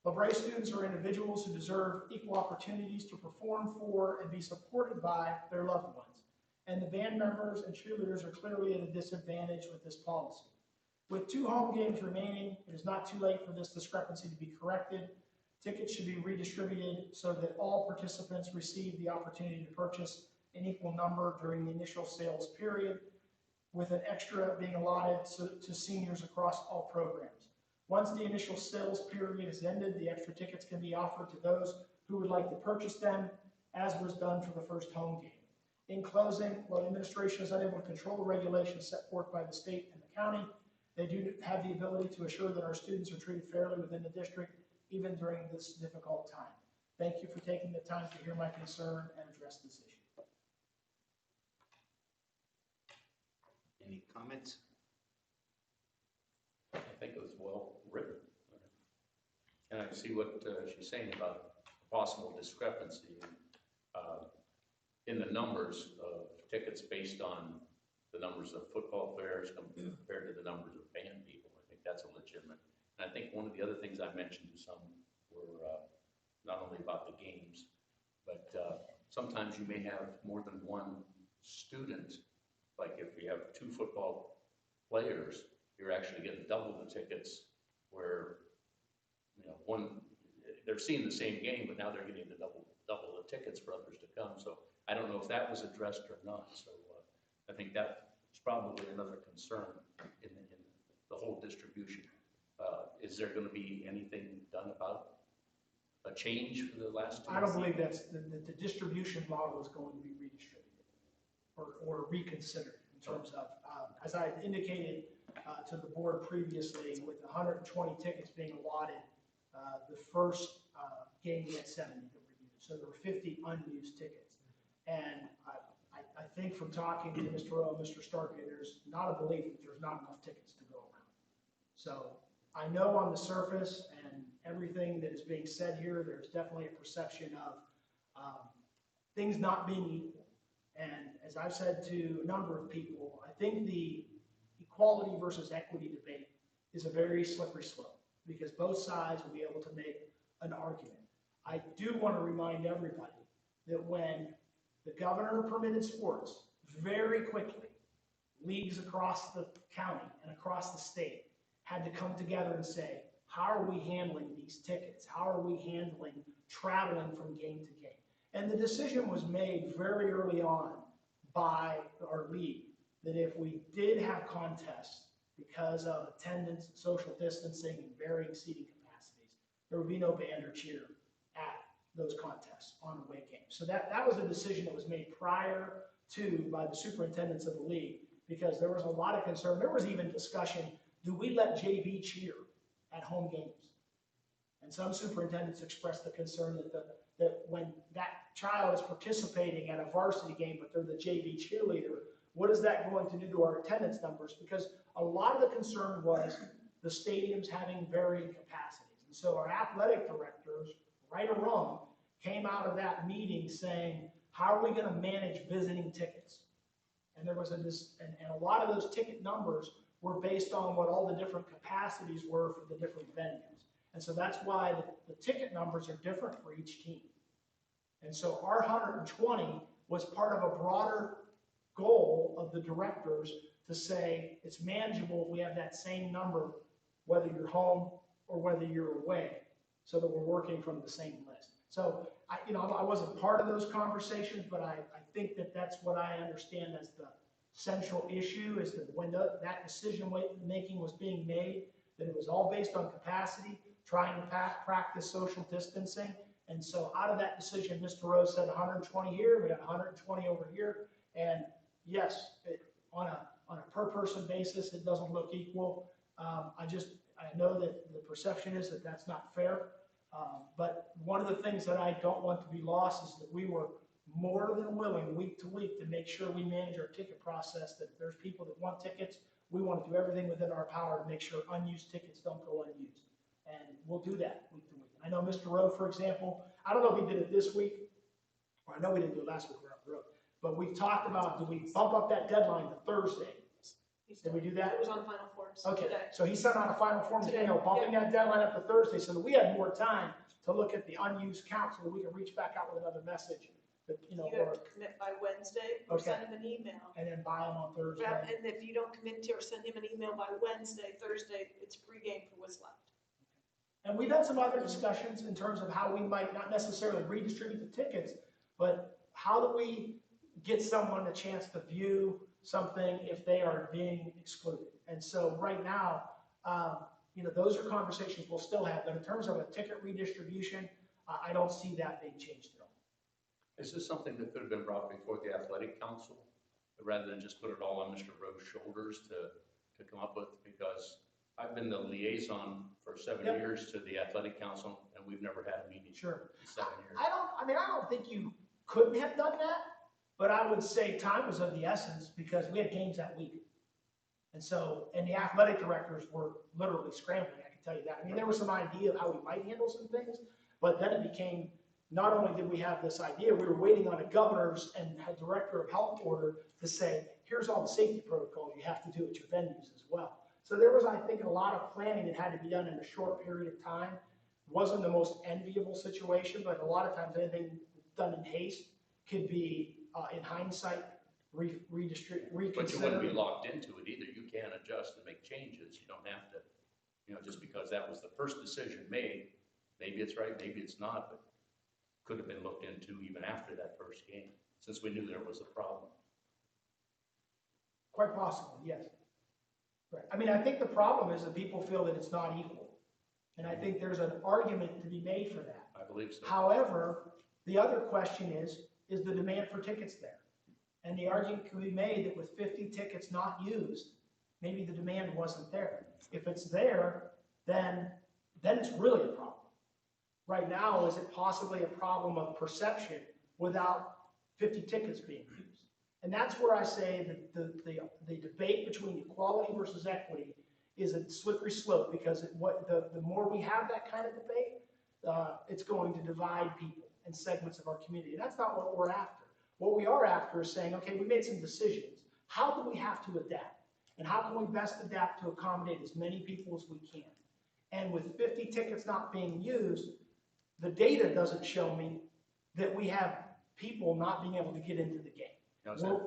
LaBrae students are individuals who deserve equal opportunities to perform for and be supported by their loved ones. And the band members and cheerleaders are clearly at a disadvantage with this policy. With 2 home games remaining, it is not too late for this discrepancy to be corrected. Tickets should be redistributed so that all participants receive the opportunity to purchase an equal number during the initial sales period, with an extra being allotted to seniors across all programs. Once the initial sales period is ended, the extra tickets can be offered to those who would like to purchase them, as was done for the first home game. In closing, while the administration is unable to control the regulations set forth by the state and the county, they do have the ability to assure that our students are treated fairly within the district even during this difficult time. Thank you for taking the time to hear my concern and address this issue. Any comments? I think it was well written. And I see what she's saying about possible discrepancy in the numbers of tickets based on the numbers of football players compared to the numbers of band people. I think that's a legitimate. And I think one of the other things I mentioned to some were not only about the games, but sometimes you may have more than one student. Like if you have 2 football players, you're actually getting double the tickets where, one, they're seeing the same game, but now they're getting the double the tickets for others to come. So I don't know if that was addressed or not. So I think that is probably another concern in the whole distribution. Is there going to be anything done about a change for the last 2 I don't believe that's, the distribution model is going to be redistributed or reconsidered in terms of, as I indicated to the board previously, with 120 tickets being allotted, the first game we had 70 that were used. So there were 50 unused tickets. And I think from talking to Mr. Rowe and Mr. Starkey, there's not a belief that there's not enough tickets to go around. So I know on the surface and everything that is being said here, there's definitely a perception of things not being equal. And as I've said to a number of people, I think the equality versus equity debate is a very slippery slope because both sides will be able to make an argument. I do want to remind everybody that when the governor permitted sports, very quickly, leagues across the county and across the state had to come together and say, how are we handling these tickets? How are we handling traveling from game to game? And the decision was made very early on by our league that if we did have contests because of attendance, social distancing, and varying seating capacities, there would be no band or cheer at those contests on away games. So that was a decision that was made prior to by the superintendents of the league because there was a lot of concern. There was even discussion, do we let JV cheer at home games? And some superintendents expressed the concern that when that child is participating at a varsity game, but they're the JV cheerleader, what is that going to do to our attendance numbers? Because a lot of the concern was the stadiums having varying capacities. And so our athletic directors, right or wrong, came out of that meeting saying, how are we going to manage visiting tickets? And there was and a lot of those ticket numbers were based on what all the different capacities were for the different venues. And so that's why the ticket numbers are different for each team. And so our 120 was part of a broader goal of the directors to say it's manageable if we have that same number, whether you're home or whether you're away, so that we're working from the same list. So I wasn't part of those conversations, but I think that that's what I understand as the central issue is that when that decision making was being made, that it was all based on capacity, trying to practice social distancing. And so out of that decision, Mr. Rose said 120 here, we got 120 over here. And yes, on a per person basis, it doesn't look equal. I know that the perception is that that's not fair. But one of the things that I don't want to be lost is that we were more than willing week to week to make sure we manage our ticket process, that if there's people that want tickets, we want to do everything within our power to make sure unused tickets don't go unused. And we'll do that week to week. I know Mr. Rowe, for example, I don't know if he did it this week, or I know we didn't do it last week, we're up the road, but we've talked about, do we bump up that deadline to Thursday? Did we do that? It was on final forms Okay, today. so he sent out a final form today, Today, bumping that deadline up to Thursday so that we had more time to look at the unused count so that we can reach back out with another message that, You have to commit by Wednesday or Okay. send him an email. and then buy them on Thursday. And if you don't commit to or send him an email by Wednesday, Thursday, it's pregame for what's left. And we've had some other discussions in terms of how we might not necessarily redistribute the tickets, but how do we get someone a chance to view something if they are being excluded? And so right now, those are conversations we'll still have, but in terms of a ticket redistribution, I don't see that being changed at all. Is this something that could have been brought before the athletic council, rather than just put it all on Mr. Rowe's shoulders to come up with? Because I've been the liaison for 7 Yep. years to the athletic council, and we've never had a meeting Sure. in 7 years. I don't think you couldn't have done that, but I would say time was of the essence because we had games that week. And so, and the athletic directors were literally scrambling, I can tell you that. I mean, there was some idea of how we might handle some things, but then it became, not only did we have this idea, we were waiting on a governor's and a director of health order to say, here's all the safety protocols you have to do at your venues as well. So there was, I think, a lot of planning that had to be done in a short period of time. Wasn't the most enviable situation, but a lot of times anything done in haste could be, in hindsight, reconsidered. But you wouldn't be locked into it either. You can adjust and make changes. You don't have to, just because that was the first decision made, maybe it's right, maybe it's not, but could have been looked into even after that first game, since we knew there was a problem. Quite possibly, yes. Right. I mean, I think the problem is that people feel that it's not equal. And I think there's an argument to be made for that. I believe so. However, the other question is the demand for tickets there? And the argument can be made that with 50 tickets not used, maybe the demand wasn't there. If it's there, then it's really a problem. Right now, is it possibly a problem of perception without 50 tickets being used? And that's where I say that the debate between equality versus equity is a slippery slope, because the more we have that kind of debate, it's going to divide people and segments of our community. And that's not what we're after. What we are after is saying, okay, we made some decisions. How do we have to adapt? And how can we best adapt to accommodate as many people as we can? And with 50 tickets not being used, the data doesn't show me that we have people not being able to get into the game.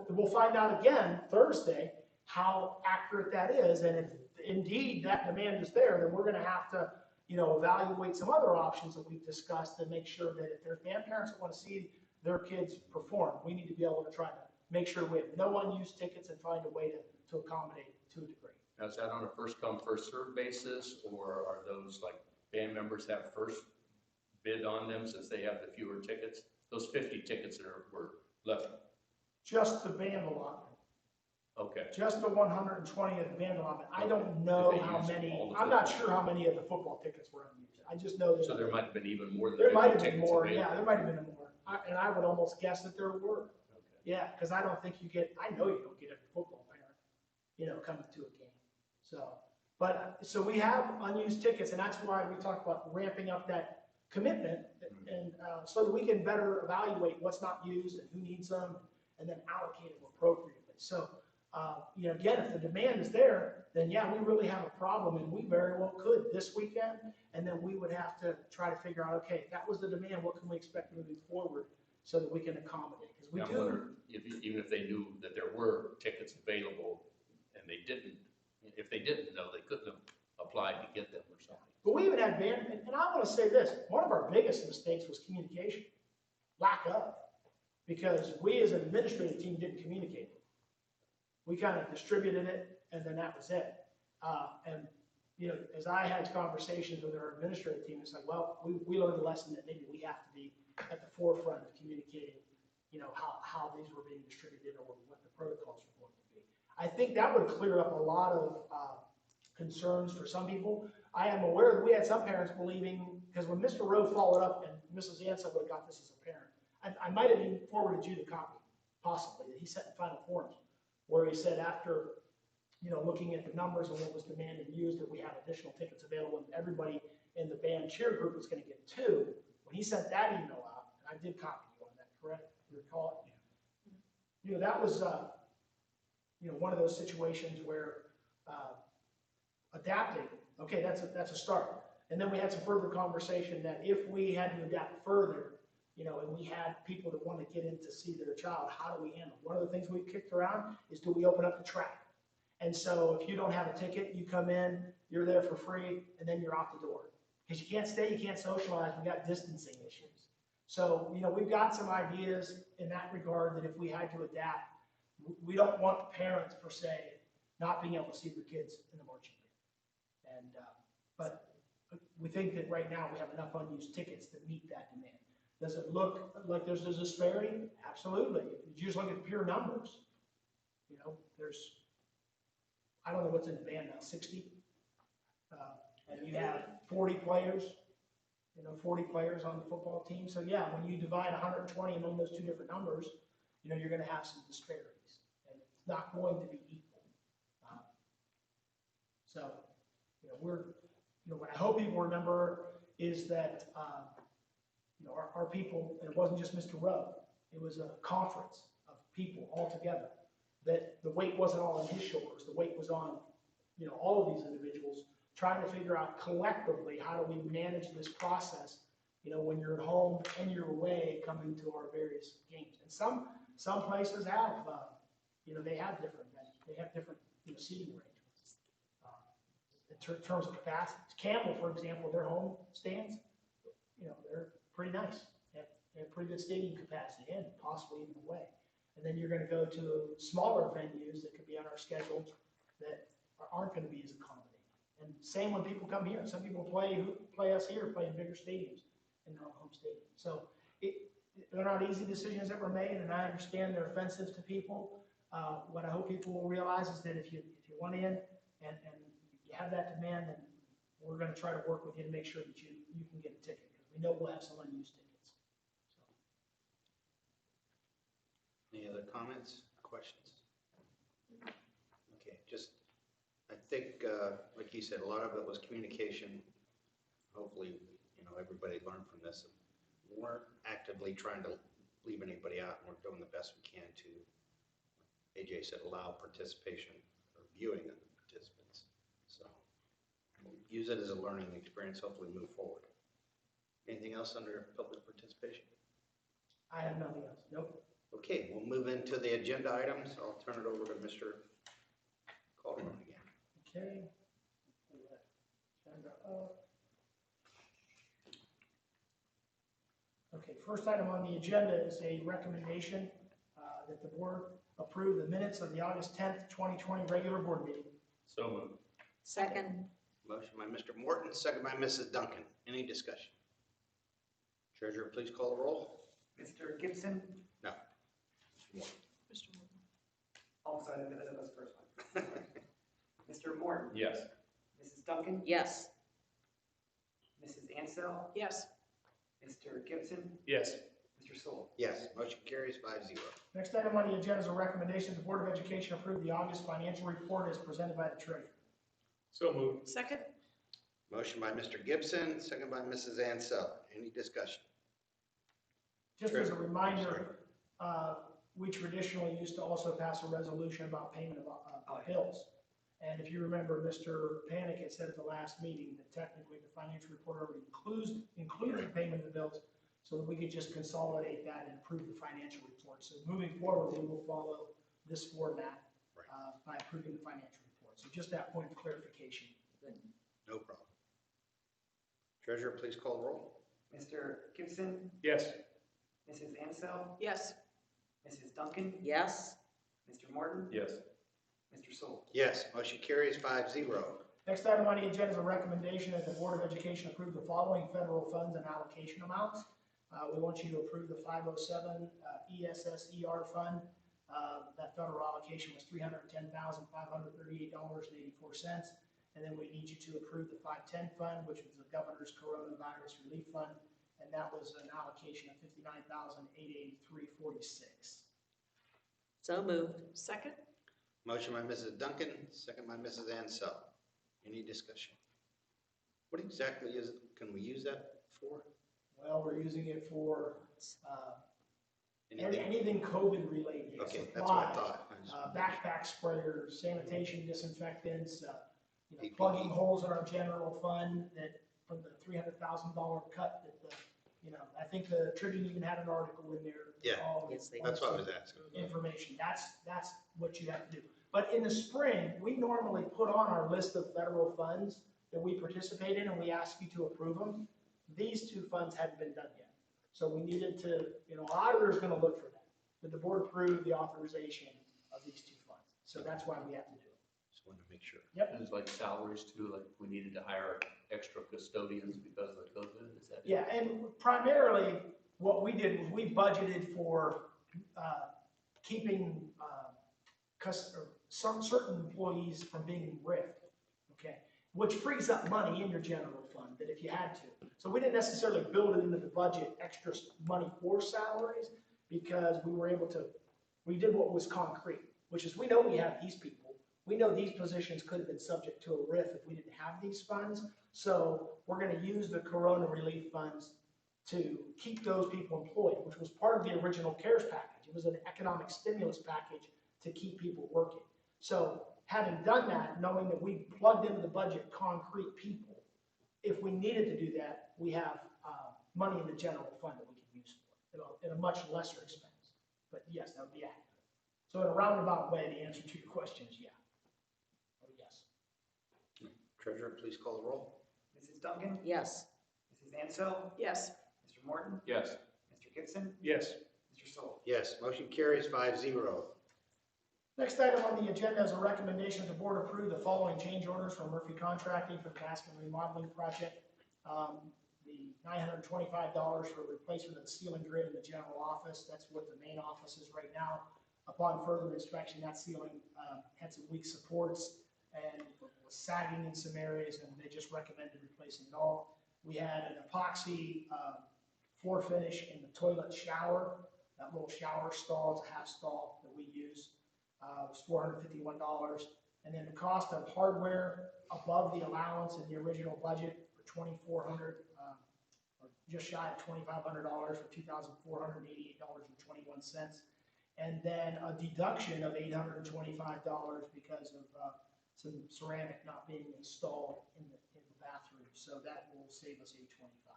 We'll find out again Thursday how accurate that is, and if indeed that demand is there, then we're going to have to, evaluate some other options that we've discussed to make sure that if there's band parents that want to see their kids perform, we need to be able to try to make sure we have no unused tickets and find a way to accommodate to a degree. Now, is that on a first come, first served basis, or are those like band members have first bid on them since they have the fewer tickets? Those 50 tickets that were left. Just the band allotment. Okay. Just the 120th band allotment. I don't know If they how use many, all the I'm not 50. sure how many of the football tickets were unused. I just know that. So there might have been even more than There 50 might have been tickets more, available. yeah, there might have been more. And I would almost guess that there were. Okay. Yeah, because I don't think I know you don't get every football parent, coming to a game. So we have unused tickets, and that's why we talk about ramping up that commitment, and so that we can better evaluate what's not used and who needs them, and then allocate them appropriately. So, again, if the demand is there, then yeah, we really have a problem, and we very well could this weekend, and then we would have to try to figure out, okay, if that was the demand, what can we expect moving forward so that we can accommodate? Because we Now, I do. wonder even if they knew that there were tickets available and they didn't, if they didn't know, they couldn't have applied to get them or something. But we even had band, and I want to say this, one of our biggest mistakes was communication, lack of, because we as an administrative team didn't communicate it. We kind of distributed it, and then that was it. And, as I had conversations with our administrative team, it's like, well, we learned a lesson that maybe we have to be at the forefront of communicating, how these were being distributed or what the protocols were going to be. I think that would clear up a lot of concerns for some people. I am aware that we had some parents believing, because when Mr. Rowe followed up, and Mrs. Ansa would have got this as a parent, I might have even forwarded you the copy, possibly, that he sent in final forms, where he said after, looking at the numbers and what was demanded and used, that we have additional tickets available, and everybody in the band cheer group was going to get 2. When he sent that email out, and I did copy you on that, correct? You recall it? That was, one of those situations where adapting, okay, that's a start. And then we had some further conversation that if we had to adapt further, and we had people that want to get in to see their child, how do we handle it? One of the things we kicked around is, do we open up the track? And so if you don't have a ticket, you come in, you're there for free, and then you're out the door. Because you can't stay, you can't socialize, we got distancing issues. So, we've got some ideas in that regard that if we had to adapt, we don't want parents, per se, not being able to see their kids in the marching band. And, but we think that right now we have enough unused tickets that meet that demand. Does it look like there's a disparity? Absolutely. If you just look at pure numbers, there's, I don't know what's in the band now, 60? And you have 40 players, 40 players on the football team. So yeah, when you divide 120 among those two different numbers, you're going to have some disparities, and it's not going to be equal. So, what I hope people remember is that, our people, and it wasn't just Mr. Rowe, it was a conference of people all together, that the weight wasn't all on his shoulders, the weight was on, all of these individuals trying to figure out collectively, how do we manage this process, when you're at home and you're away coming to our various games. And some places have, they have different venues, they have different, seating arrangements. In terms of capacity, Campbell, for example, their home stands, they're pretty nice. They have pretty good stadium capacity and possibly even away. And then you're going to go to smaller venues that could be on our schedule that aren't going to be as accommodating. And same when people come here. Some people play us here, play in bigger stadiums in their own home stadium. So they're not easy decisions that were made, and I understand they're offensive to people. What I hope people will realize is that if you want in and you have that demand, then we're going to try to work with you to make sure that you can get a ticket, because we know we'll have some unused tickets. Any other comments, questions? Okay, I think, like you said, a lot of it was communication. Hopefully, everybody learned from this. We weren't actively trying to leave anybody out, and we're doing the best we can to, AJ said, allow participation or viewing of the participants. So we'll use it as a learning experience, hopefully move forward. Anything else under public participation? I have nothing else. Nope. Okay, we'll move into the agenda items. I'll turn it over to Mr. Calderon again. Okay. Agenda up. Okay, first item on the agenda is a recommendation that the board approve the minutes of the August 10th, 2020 regular board meeting. So moved. Second. Motion by Mr. Morton, second by Mrs. Duncan. Any discussion? Treasurer, please call the roll. Mr. Gibson? No. Mr. Morgan. Oh, sorry, that was the first one. Mr. Morton? Yes. Mrs. Duncan? Yes. Mrs. Ansell? Yes. Mr. Gibson? Yes. Mr. Sewell? Yes, motion carries 5-0. Next item on the agenda is a recommendation the Board of Education approve the August financial report as presented by the treasurer. So moved. Second? Motion by Mr. Gibson, second by Mrs. Ansell. Any discussion? Just as a reminder, we traditionally used to also pass a resolution about payment of bills. And if you remember, Mr. Panic had said at the last meeting that technically the financial report already included payment of the bills, so that we could just consolidate that and approve the financial report. So moving forward, we will follow this format by approving the financial report. So just that point of clarification. No problem. Treasurer, please call the roll. Mr. Gibson? Yes. Mrs. Ansell? Yes. Mrs. Duncan? Yes. Mr. Morton? Yes. Mr. Sewell? Yes, motion carries 5-0. Next item on the agenda is a recommendation that the Board of Education approve the following federal funds and allocation amounts. We want you to approve the 507 ESSER fund. That federal allocation was $310,538.84. And then we need you to approve the 510 fund, which was the governor's coronavirus relief fund. And that was an allocation of $59,883.46. So moved. Second? Motion by Mrs. Duncan, second by Mrs. Ansell. Any discussion? What exactly is it? Can we use that for? Well, we're using it for Anything? anything COVID related. Okay, that's what I Supplies, thought. backpack sprayers, sanitation disinfectants, PPE. plugging holes in our general fund that from the $300,000 cut that I think the Tribune even had an article in there. Yeah. all Yes, they That's what I was asking. information. That's what you have to do. But in the spring, we normally put on our list of federal funds that we participate in, and we ask you to approve them. These two funds hadn't been done yet. So we needed to, auditor's going to look for that. But the board approved the authorization of these two funds. So that's why we have to do it. Just wanted to make sure. It was like salaries too, like if we needed to hire extra custodians because of the COVID, is that it? Yeah, and primarily what we did was we budgeted for keeping some certain employees from being riffed, okay? which frees up money in your general fund that if you had to. So we didn't necessarily build it into the budget, extra money for salaries, because we did what was concrete, which is we know we have these people. We know these positions could have been subject to a RIF if we didn't have these funds. So we're going to use the Corona relief funds to keep those people employed, which was part of the original CARES package. It was an economic stimulus package to keep people working. So having done that, knowing that we plugged into the budget concrete people, if we needed to do that, we have money in the general fund that we can use for it at a much lesser expense. But yes, that would be accurate. So in a roundabout way, the answer to your question is yeah. Or yes. Treasurer, please call the roll. Mrs. Duncan? Yes. Mrs. Ansel? Yes. Mr. Morton? Yes. Mr. Gibson? Yes. Mr. Soul? Yes, motion carries 5-0. Next item on the agenda is a recommendation the board approve the following change orders from Murphy Contracting for the basket remodeling project. The $925 for replacement of the ceiling grid in the general office. That's what the main office is right now. Upon further inspection, that ceiling had some weak supports and was sagging in some areas, and they just recommended replacing it all. We had an epoxy floor finish in the toilet shower. That little shower stall, it's a half stall that we use. Was $451. And then the cost of hardware above the allowance in the original budget for $2,400, or just shy of $2,500 for $2,488.21. And then a deduction of $825 because of some ceramic not being installed in the bathroom. So that will save us $825.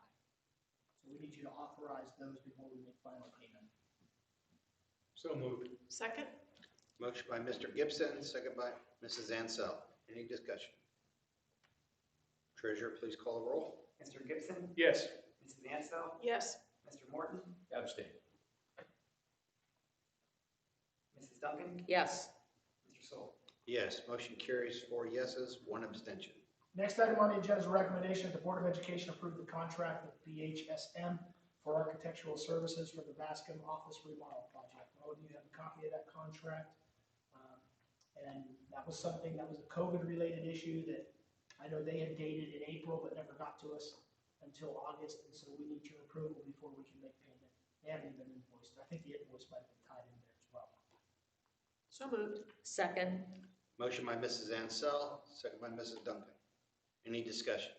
So we need you to authorize those before we make final payment. So moved. Second? Motion by Mr. Gibson, second by Mrs. Ansel. Any discussion? Treasurer, please call the roll. Mr. Gibson? Yes. Mrs. Ansel? Yes. Mr. Morton? Abstain. Mrs. Duncan? Yes. Mr. Soul? Yes, motion carries 4 yeses, 1 abstention. Next item on the agenda is a recommendation that the Board of Education approve the contract with BHSM for architectural services for the Bascom office remodel project. All of you have a copy of that contract. And that was something that was a COVID-related issue that I know they had dated in April but never got to us until August, and so we need your approval before we can make payment. They haven't even been invoiced. I think the invoice might have been tied in there as well. So moved. Second. Motion by Mrs. Ansel, second by Mrs. Duncan. Any discussion?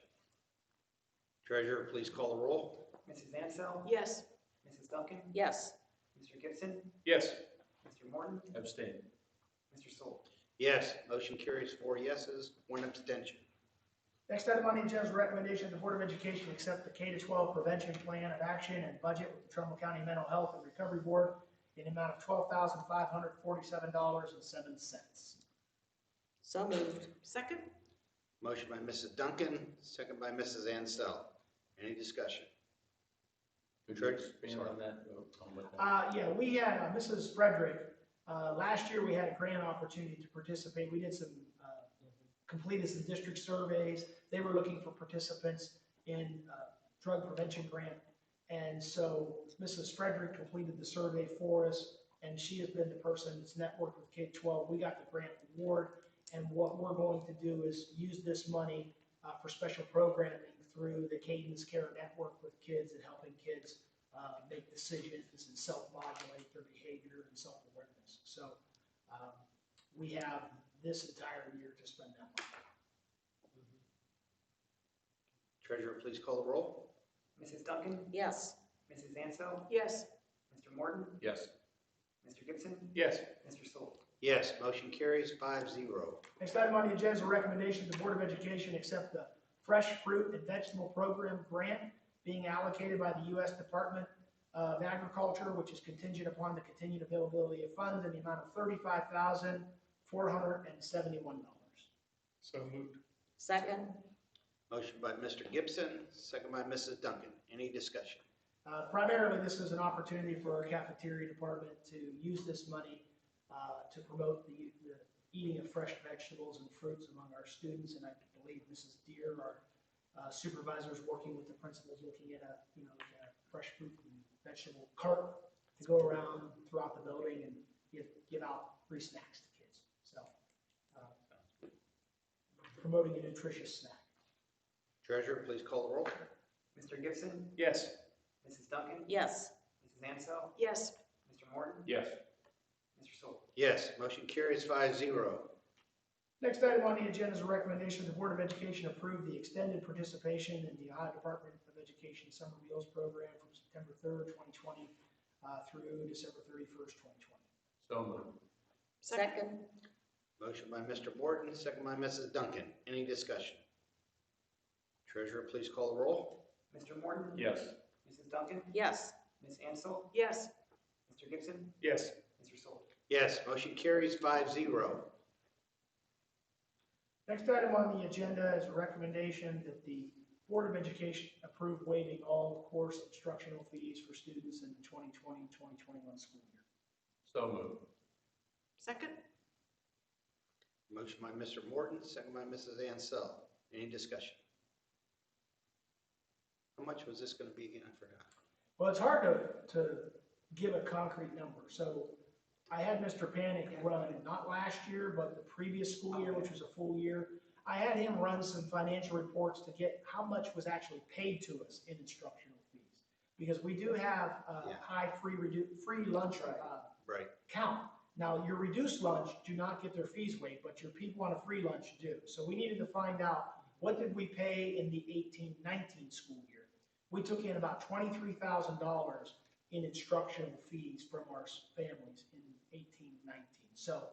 Treasurer, please call the roll. Mrs. Ansel? Yes. Mrs. Duncan? Yes. Mr. Gibson? Yes. Mr. Morton? Abstain. Mr. Soul? Yes, motion carries 4 yeses, 1 abstention. Next item on the agenda is a recommendation the Board of Education accept the K-12 prevention plan of action and budget with the Trumbull County Mental Health and Recovery Board in the amount of $12,547.07. So moved. Second? Motion by Mrs. Duncan, second by Mrs. Ansel. Any discussion? Could you Sure. expand Sorry. on that? On what that- Yeah, we had Mrs. Frederick. Last year we had a grant opportunity to participate. We did completed some district surveys. They were looking for participants in drug prevention grant. And so Mrs. Frederick completed the survey for us, and she has been the person that's networked with K-12. We got the grant award, and what we're going to do is use this money for special programming through the Cadence Care Network with kids and helping kids make decisions and self-modulate their behavior and self-awareness. So we have this entire year to spend that money. Treasurer, please call the roll. Mrs. Duncan? Yes. Mrs. Ansel? Yes. Mr. Morton? Yes. Mr. Gibson? Yes. Mr. Soul? Yes, motion carries 5-0. Next item on the agenda is a recommendation the Board of Education accept the Fresh Fruit and Vegetable Program grant being allocated by the U.S. Department of Agriculture, which is contingent upon the continued availability of funds in the amount of $35,471. So moved. Second. Motion by Mr. Gibson, second by Mrs. Duncan. Any discussion? Primarily, this is an opportunity for our cafeteria department to use this money to promote the eating of fresh vegetables and fruits among our students. And I believe Mrs. Deere, our supervisor, is working with the principals, looking at a fresh fruit and vegetable cart to go around throughout the building and give out free snacks to kids. So promoting a nutritious snack. Treasurer, please call the roll. Mr. Gibson, Yes. Mrs. Duncan, Yes. Mrs. Ansell, Yes. Mr. Morton, Yes. Mr. Sole. Yes, motion carries 5-0. Next item on the agenda is a recommendation the Board of Education approve the extended participation in the Ohio Department of Education Summer Meals Program from September 3rd, 2020 through December 31st, 2020. So moved. Second. Motion by Mr. Morton, second by Mrs. Duncan. Any discussion? Treasurer, please call the roll. Mr. Morton, Yes. Mrs. Duncan, Yes. Ms. Ansell, Yes. Mr. Gibson, Yes. Mr. Sole. Yes, motion carries 5-0. Next item on the agenda is a recommendation that the Board of Education approve waiving all course instructional fees for students in the 2020-2021 school year. So moved. Second? Motion by Mr. Morton, second by Mrs. Ansell. Any discussion? How much was this going to be again? I forgot. Well, it's hard to give a concrete number. So I had Mr. Panic run, not last year, but the previous school year, which was a full year. I had him run some financial reports to get how much was actually paid to us in instructional fees. Because we do have a high free lunch Right. count. Now, your reduced lunch do not get their fees waived, but your people on a free lunch do. So we needed to find out, what did we pay in the 18-19 school year? We took in about $23,000 in instructional fees from our families in 18-19. So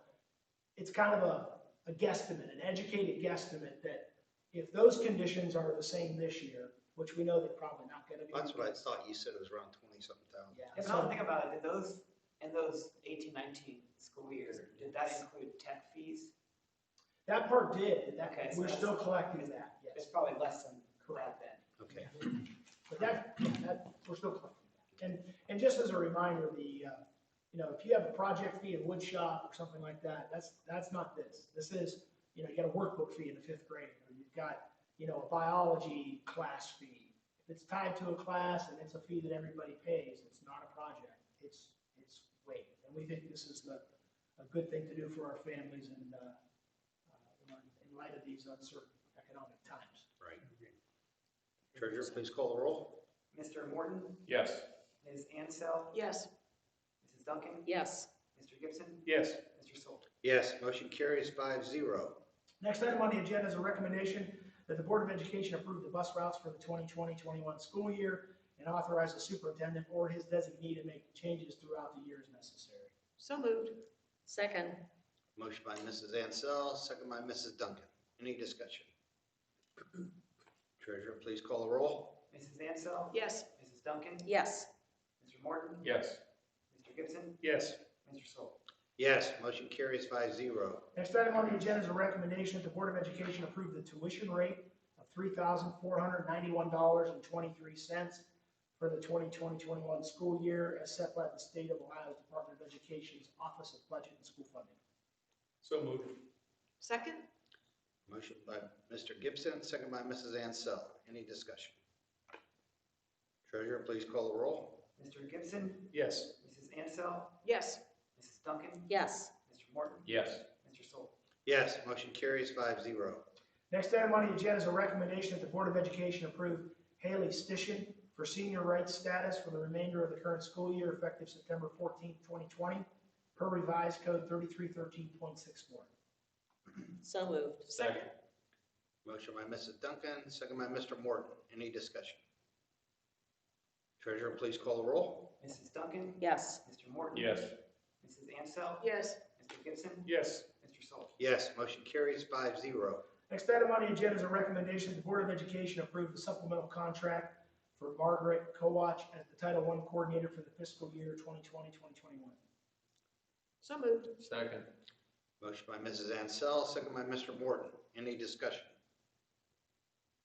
it's kind of a guesstimate, an educated guesstimate that if those conditions are the same this year, which we know they're probably not going to be. That's what I thought you said. It was around 20-something thousand. Yeah. If I don't think about it, in those 18-19 school years, did that include tech fees? That part did. Okay, so We're that's- still collecting that, yes. It's probably less than Correct. that then. Okay. But that, we're still collecting that. And just as a reminder, if you have a project fee in wood shop or something like that, that's not this. This is, you got a workbook fee in the 5th grade, or you've got, a biology class fee. If it's tied to a class and it's a fee that everybody pays, it's not a project. It's waived. And we think this is a good thing to do for our families and in light of these uncertain economic times. Right. Treasurer, please call the roll. Mr. Morton, Yes. Ms. Ansell, Yes. Mrs. Duncan, Yes. Mr. Gibson, Yes. Mr. Sole. Yes, motion carries 5-0. Next item on the agenda is a recommendation that the Board of Education approve the bus routes for the 2020-21 school year and authorize the superintendent or his designee to make changes throughout the year as necessary. So moved. Second. Motion by Mrs. Ansell, second by Mrs. Duncan. Any discussion? Treasurer, please call the roll. Mrs. Ansell, Yes. Mrs. Duncan, Yes. Mr. Morton, Yes. Mr. Gibson, Yes. Mr. Sole. Yes, motion carries 5-0. Next item on the agenda is a recommendation that the Board of Education approve the tuition rate of $3,491.23 for the 2020-21 school year as set by the State of Ohio Department of Education's Office of Budget and School Funding. So moved. Second? Motion by Mr. Gibson, second by Mrs. Ansell. Any discussion? Treasurer, please call the roll. Mr. Gibson, Yes. Mrs. Ansell, Yes. Mrs. Duncan, Yes. Mr. Morton, Yes. Mr. Sole. Yes, motion carries 5-0. Next item on the agenda is a recommendation that the Board of Education approve Haley Stishin for senior rights status for the remainder of the current school year effective September 14, 2020, per revised code 3313.64. So moved. Second? Motion by Mrs. Duncan, second by Mr. Morton. Any discussion? Treasurer, please call the roll. Mrs. Duncan, Yes. Mr. Morton. Yes. Mrs. Ansell, Yes. Mr. Gibson, Yes. Mr. Sole. Yes, motion carries 5-0. Next item on the agenda is a recommendation that the Board of Education approve the supplemental contract for Margaret Kowach as the Title I coordinator for the fiscal year 2020-2021. So moved. Second. Motion by Mrs. Ansell, second by Mr. Morton. Any discussion?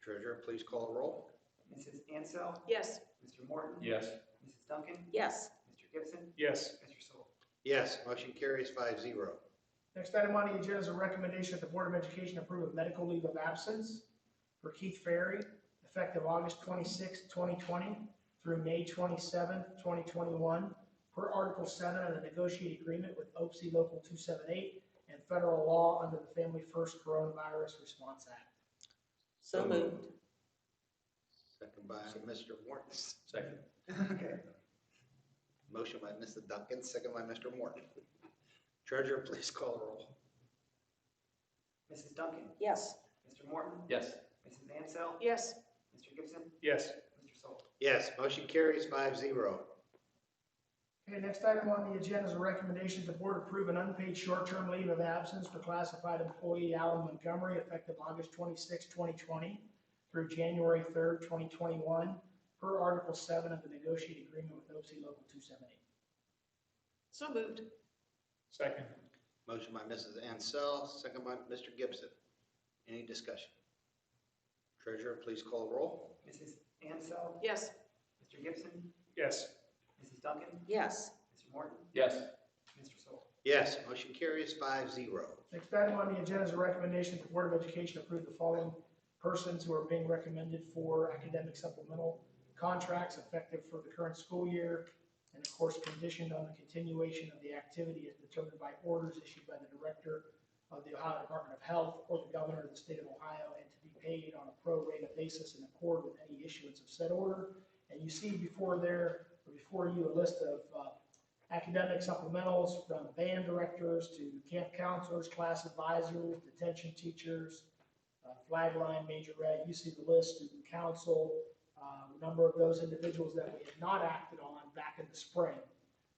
Treasurer, please call the roll. Mrs. Ansell, Yes. Mr. Morton. Yes. Mrs. Duncan, Yes. Mr. Gibson, Yes. Mr. Sole. Yes, motion carries 5-0. Next item on the agenda is a recommendation that the Board of Education approve a medical leave of absence for Keith Ferry, effective August 26, 2020 through May 27, 2021, per Article 7 of the negotiated agreement with OPSI Local 278 and federal law under the Family First Coronavirus Response Act. So moved. Second by Mr. Morton. Second. Okay. Motion by Mrs. Duncan, second by Mr. Morton. Treasurer, please call the roll. Mrs. Duncan, Yes. Mr. Morton, Yes. Mrs. Ansell, Yes. Mr. Gibson, Yes. Mr. Soul. Yes, motion carries 5-0. Okay, next item on the agenda is a recommendation the board approve an unpaid short-term leave of absence for classified employee Alan Montgomery effective August 26, 2020 through January 3rd, 2021 per Article 7 of the negotiated agreement with OC Local 278. So moved. Second. Motion by Mrs. Ansell, second by Mr. Gibson. Any discussion? Treasurer, please call the roll. Mrs. Ansell, Yes. Mr. Gibson, Yes. Mrs. Duncan, Yes. Mr. Morton, Yes. Mr. Soul. Yes, motion carries 5-0. Next item on the agenda is a recommendation that the Board of Education approve the following persons who are being recommended for academic supplemental contracts effective for the current school year, and of course conditioned on the continuation of the activity as determined by orders issued by the Director of the Ohio Department of Health or the Governor of the State of Ohio, and to be paid on a pro rata basis in accord with any issuance of said order. And you see before you a list of academic supplementals from band directors to camp counselors, class advisors, detention teachers, flag line, majorette. You see the list, student council, a number of those individuals that we had not acted on back in the spring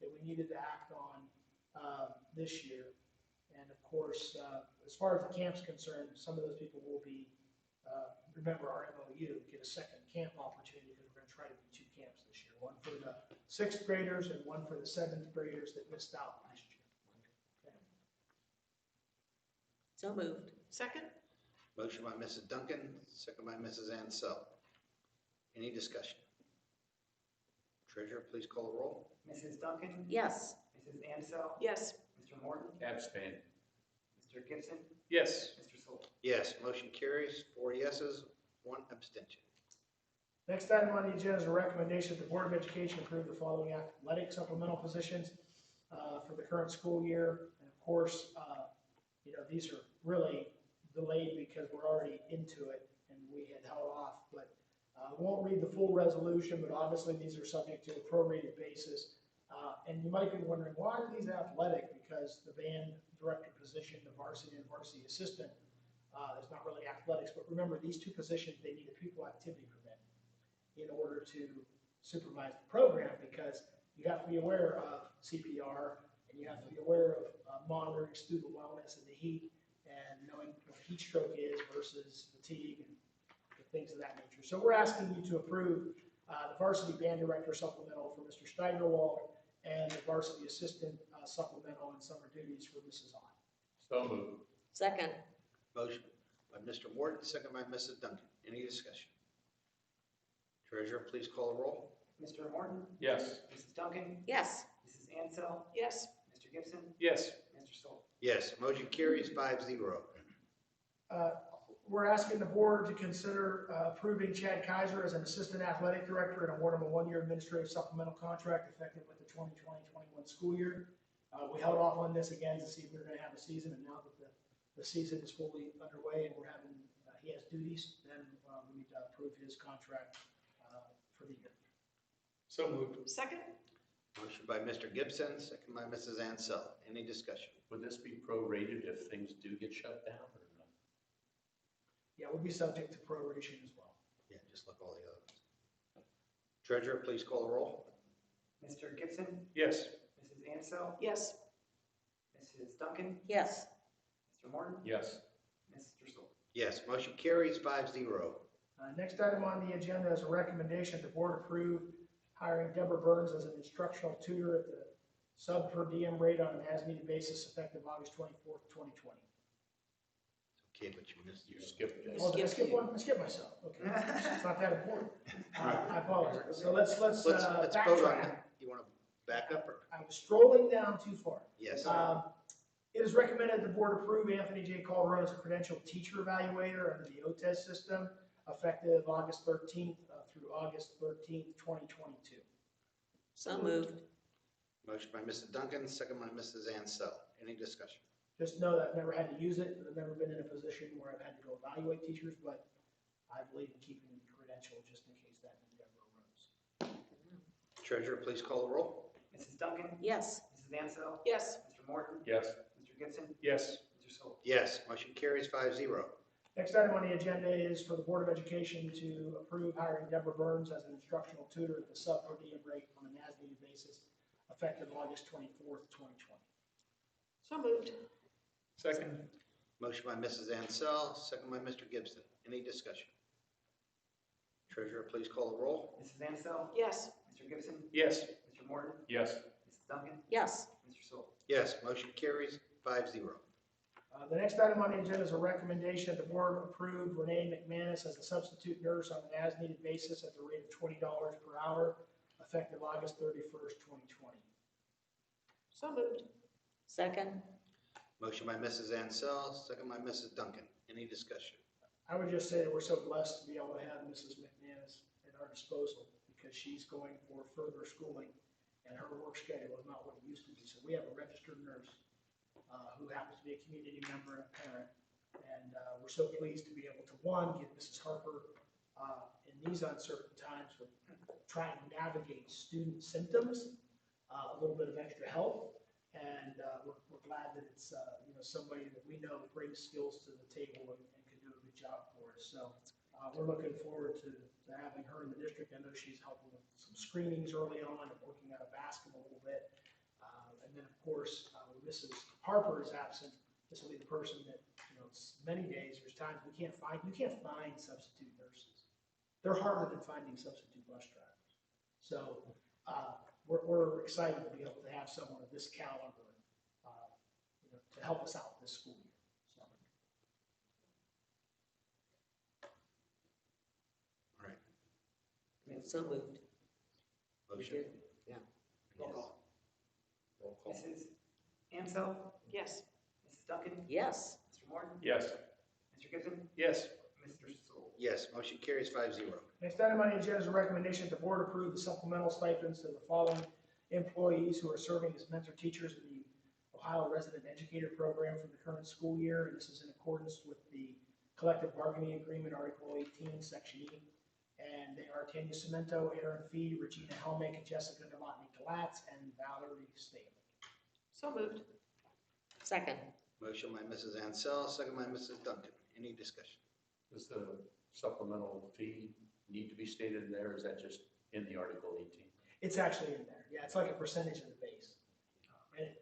that we needed to act on this year. And of course, as far as the camp's concerned, some of those people will be, remember our MOU, get a second camp opportunity because we're going to try to do 2 camps this year, one for the 6th graders and one for the 7th graders that missed out last year. Okay. So moved. Second? Motion by Mrs. Duncan, second by Mrs. Ansell. Any discussion? Treasurer, please call the roll. Mrs. Duncan, Yes. Mrs. Ansell, Yes. Mr. Morton, Abstain. Mr. Gibson, Yes. Mr. Soul. Yes, motion carries 4 yeses, 1 abstention. Next item on the agenda is a recommendation that the Board of Education approve the following athletic supplemental positions for the current school year. And of course, these are really delayed because we're already into it and we had held off. But I won't read the full resolution, but obviously these are subject to a prorated basis. And you might be wondering, why are these athletic? Because the band director position, the varsity and varsity assistant, is not really athletics. But remember, these 2 positions, they need a pupil activity permit in order to supervise the program, because you have to be aware of CPR and you have to be aware of monitoring student wellness in the heat and knowing what heat stroke is versus fatigue and things of that nature. So we're asking you to approve the varsity band director supplemental for Mr. Steigerwald and the varsity assistant supplemental and summer duties for Mrs. Ott. So moved. Second. Motion by Mr. Morton, second by Mrs. Duncan. Any discussion? Treasurer, please call the roll. Mr. Morton, Yes. Mrs. Duncan, Yes. Mrs. Ansell, Yes. Mr. Gibson, Yes. Mr. Soul. Yes, motion carries 5-0. We're asking the board to consider approving Chad Kaiser as an assistant athletic director and award him a 1-year administrative supplemental contract effective with the 2020-21 school year. We held off on this again to see if we were going to have a season, and now that the season is fully underway and he has duties, then we need to approve his contract for the year. So moved. Second? Motion by Mr. Gibson, second by Mrs. Ansell. Any discussion? Would this be prorated if things do get shut down or not? Yeah, we'll be subject to proration as well. Yeah, just like all the others. Treasurer, please call the roll. Mr. Gibson, Yes. Mrs. Ansell, Yes. Mrs. Duncan, Yes. Mr. Morton, Yes. Mr. Soul. Yes, motion carries 5-0. Next item on the agenda is a recommendation the board approve hiring Deborah Burns as an instructional tutor at the sub per diem rate on an as-needed basis effective August 24th, 2020. Okay, but you missed You your skipped it. Oh, did I skip one? I skipped myself. Okay, it's not that important. I apologize. So let's Let's vote on backtrack. that. You want to back up or? I was strolling down too far. Yes. It is recommended the board approve Anthony J. Calderon as a credentialed teacher evaluator under the OTES system effective August 13th through August 13th, 2022. So moved. Motion by Mrs. Duncan, second by Mrs. Ansell. Any discussion? Just know that I've never had to use it, and I've never been in a position where I've had to go evaluate teachers, but I believe in keeping the credential just in case that need ever arose. Treasurer, please call the roll. Mrs. Duncan? Yes. Mrs. Ansel? Yes. Mr. Morton? Yes. Mr. Gibson? Yes. Mr. Sewell? Yes, motion carries 5-0. Next item on the agenda is for the Board of Education to approve hiring Deborah Burns as an instructional tutor at the sub per diem rate on an as-needed basis, effective August 24th, 2020. So moved. Second. Motion by Mrs. Ansel, second by Mr. Gibson. Any discussion? Treasurer, please call the roll. Mrs. Ansel? Yes. Mr. Gibson? Yes. Mr. Morton? Yes. Mrs. Duncan? Yes. Mr. Sewell? Yes, motion carries 5-0. The next item on the agenda is a recommendation that the board approve Renee McManus as a substitute nurse on an as-needed basis at the rate of $20 per hour, effective August 31st, 2020. So moved. Second. Motion by Mrs. Ansel, second by Mrs. Duncan. Any discussion? I would just say that we're so blessed to be able to have Mrs. McManus at our disposal because she's going for further schooling and her work schedule is not what it used to be. So we have a registered nurse who happens to be a community member and a parent. And we're so pleased to be able to, one, get Mrs. Harper in these uncertain times with trying to navigate student symptoms, a little bit of extra help. And we're glad that it's somebody that we know brings skills to the table and can do a good job for us. So we're looking forward to having her in the district. I know she's helping with some screenings early on and working out of basketball a little bit. And then, of course, when Mrs. Harper is absent, this will be the person that, many days, there's times you can't find substitute nurses. They're harder than finding substitute bus drivers. So we're excited to be able to have someone of this caliber, to help us out this school year. All right. So moved. Motion. Yeah. Roll call. Roll call. Mrs. Ansel? Yes. Mrs. Duncan? Yes. Mr. Morton? Yes. Mr. Gibson? Yes. Mr. Sewell? Yes, motion carries 5-0. Next item on the agenda is a recommendation that the board approve the supplemental stipends to the following employees who are serving as mentor teachers in the Ohio Resident Educator Program for the current school year. And this is in accordance with the collective bargaining agreement, Article 18, Section E. And they are Tanya Cemento, Aaron Fee, Regina Helmick, Jessica Novotny-Galatz, and Valerie Staley. So moved. Second. Motion by Mrs. Ansel, second by Mrs. Duncan. Any discussion? Does the supplemental fee need to be stated in there, or is that just in the Article 18? It's actually in there. Yeah, it's like a percentage of the base.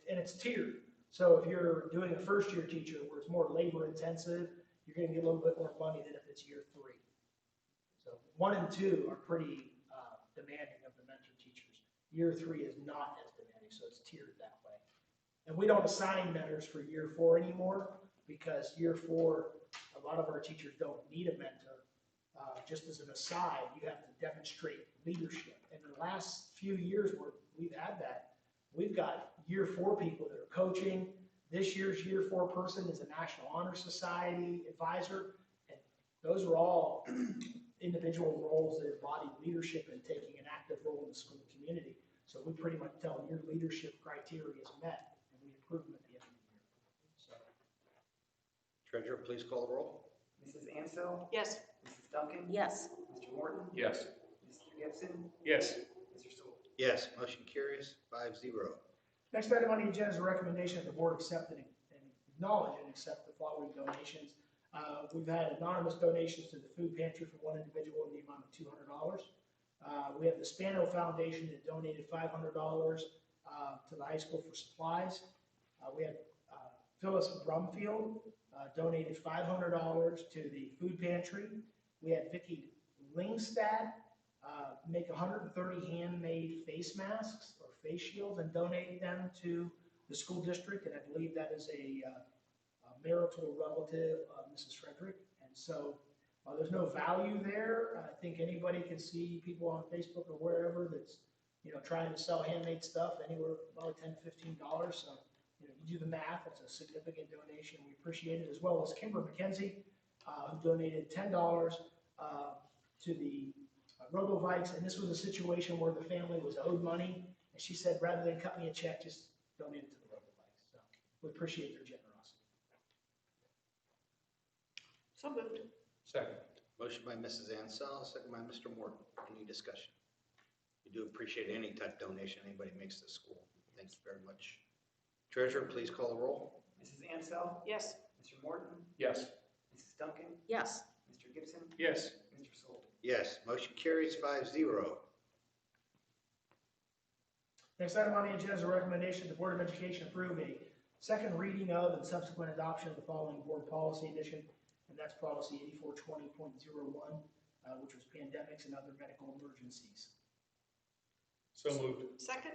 And it's tiered. So if you're doing a first-year teacher where it's more labor-intensive, you're going to get a little bit more money than if it's year 3. So 1 and 2 are pretty demanding of the mentor teachers. Year 3 is not as demanding, so it's tiered that way. And we don't assign mentors for year 4 anymore because year 4, a lot of our teachers don't need a mentor. Just as an aside, you have to demonstrate leadership. In the last few years where we've had that, we've got year 4 people that are coaching. This year's year 4 person is a National Honor Society advisor. And those are all individual roles that embody leadership and taking an active role in the school community. So we pretty much tell them your leadership criteria is met, and we approve them at the end of the year. So. Treasurer, please call the roll. Mrs. Ansel? Yes. Mrs. Duncan? Yes. Mr. Morton? Yes. Mr. Gibson? Yes. Mr. Sewell? Yes, motion carries 5-0. Next item on the agenda is a recommendation that the board accept and acknowledge and accept the following donations. We've had anonymous donations to the food pantry from one individual in the amount of $200. We have the Spano Foundation that donated $500 to the high school for supplies. We have Phyllis Brumfield donated $500 to the food pantry. We had Vicki Lingstad make 130 handmade face masks or face shields and donate them to the school district, and I believe that is a marital relative of Mrs. Frederick. And so there's no value there. I think anybody can see people on Facebook or wherever that's trying to sell handmade stuff anywhere about $10 to $15. So you do the math. It's a significant donation. We appreciate it, as well as Kimber McKenzie, who donated $10 to the RoboVikes. And this was a situation where the family was owed money, and she said, rather than cut me a check, just donate it to the RoboVikes. So we appreciate their generosity. So moved. Second. Motion by Mrs. Ansell, second by Mr. Morton. Any discussion? We do appreciate any type of donation anybody makes to the school. Thank you very much. Treasurer, please call the roll. Mrs. Ansell, Yes. Mr. Morton, Yes. Mrs. Duncan, Yes. Mr. Gibson, Yes. Mr. Sold. Yes, motion carries 5-0. Next item on the agenda is a recommendation the Board of Education approve a second reading of and subsequent adoption of the following board policy edition, and that's policy 8420.01, which was pandemics and other medical emergencies. So moved. Second?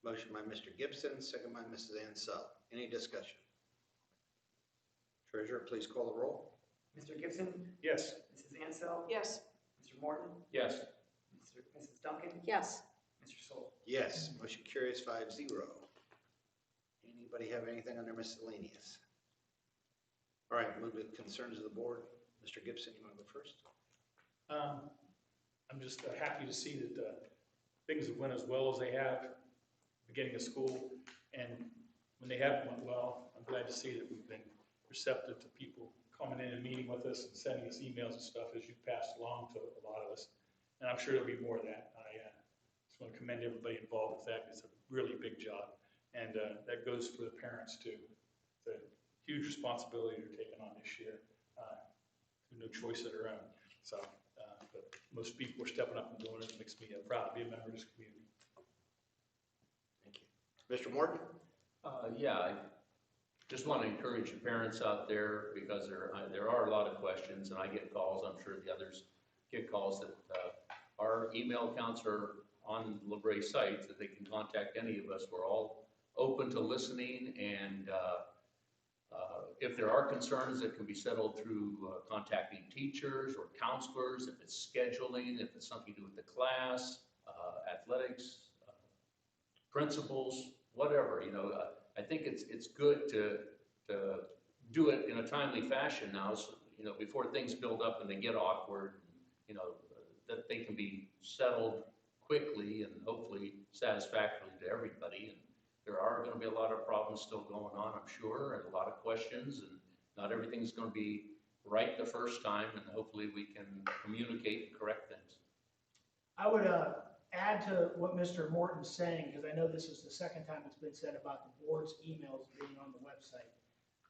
Motion by Mr. Gibson, second by Mrs. Ansell. Any discussion? Treasurer, please call the roll. Mr. Gibson, Yes. Mrs. Ansell, Yes. Mr. Morton, Yes. Mrs. Duncan, Yes. Mr. Sold. Yes, motion carries 5-0. Anybody have anything under miscellaneous? All right, move to concerns of the board. Mr. Gibson, you want to go first? I'm just happy to see that things have went as well as they have, beginning of school. And when they haven't went well, I'm glad to see that we've been receptive to people coming in and meeting with us and sending us emails and stuff as you've passed along to a lot of us. And I'm sure there'll be more of that. I just want to commend everybody involved with that. It's a really big job. And that goes for the parents too. It's a huge responsibility they're taking on this year. No choice of their own. So, but most people are stepping up and doing it. It makes me proud to be a member of this community. Thank you. Mr. Morton? Yeah, I just want to encourage the parents out there because there are a lot of questions and I get calls, I'm sure the others get calls that our email accounts are on LaBrae site that they can contact any of us. We're all open to listening and if there are concerns that can be settled through contacting teachers or counselors, if it's scheduling, if it's something to do with the class, athletics, principals, whatever, you know, I think it's good to do it in a timely fashion now, so, you know, before things build up and they get awkward, you know, that they can be settled quickly and hopefully satisfactorily to everybody. And there are going to be a lot of problems still going on, I'm sure, and a lot of questions, and not everything's going to be right the first time, and hopefully we can communicate and correct things. I would add to what Mr. Morton's saying, because I know this is the second time it's been said about the board's emails being on the website.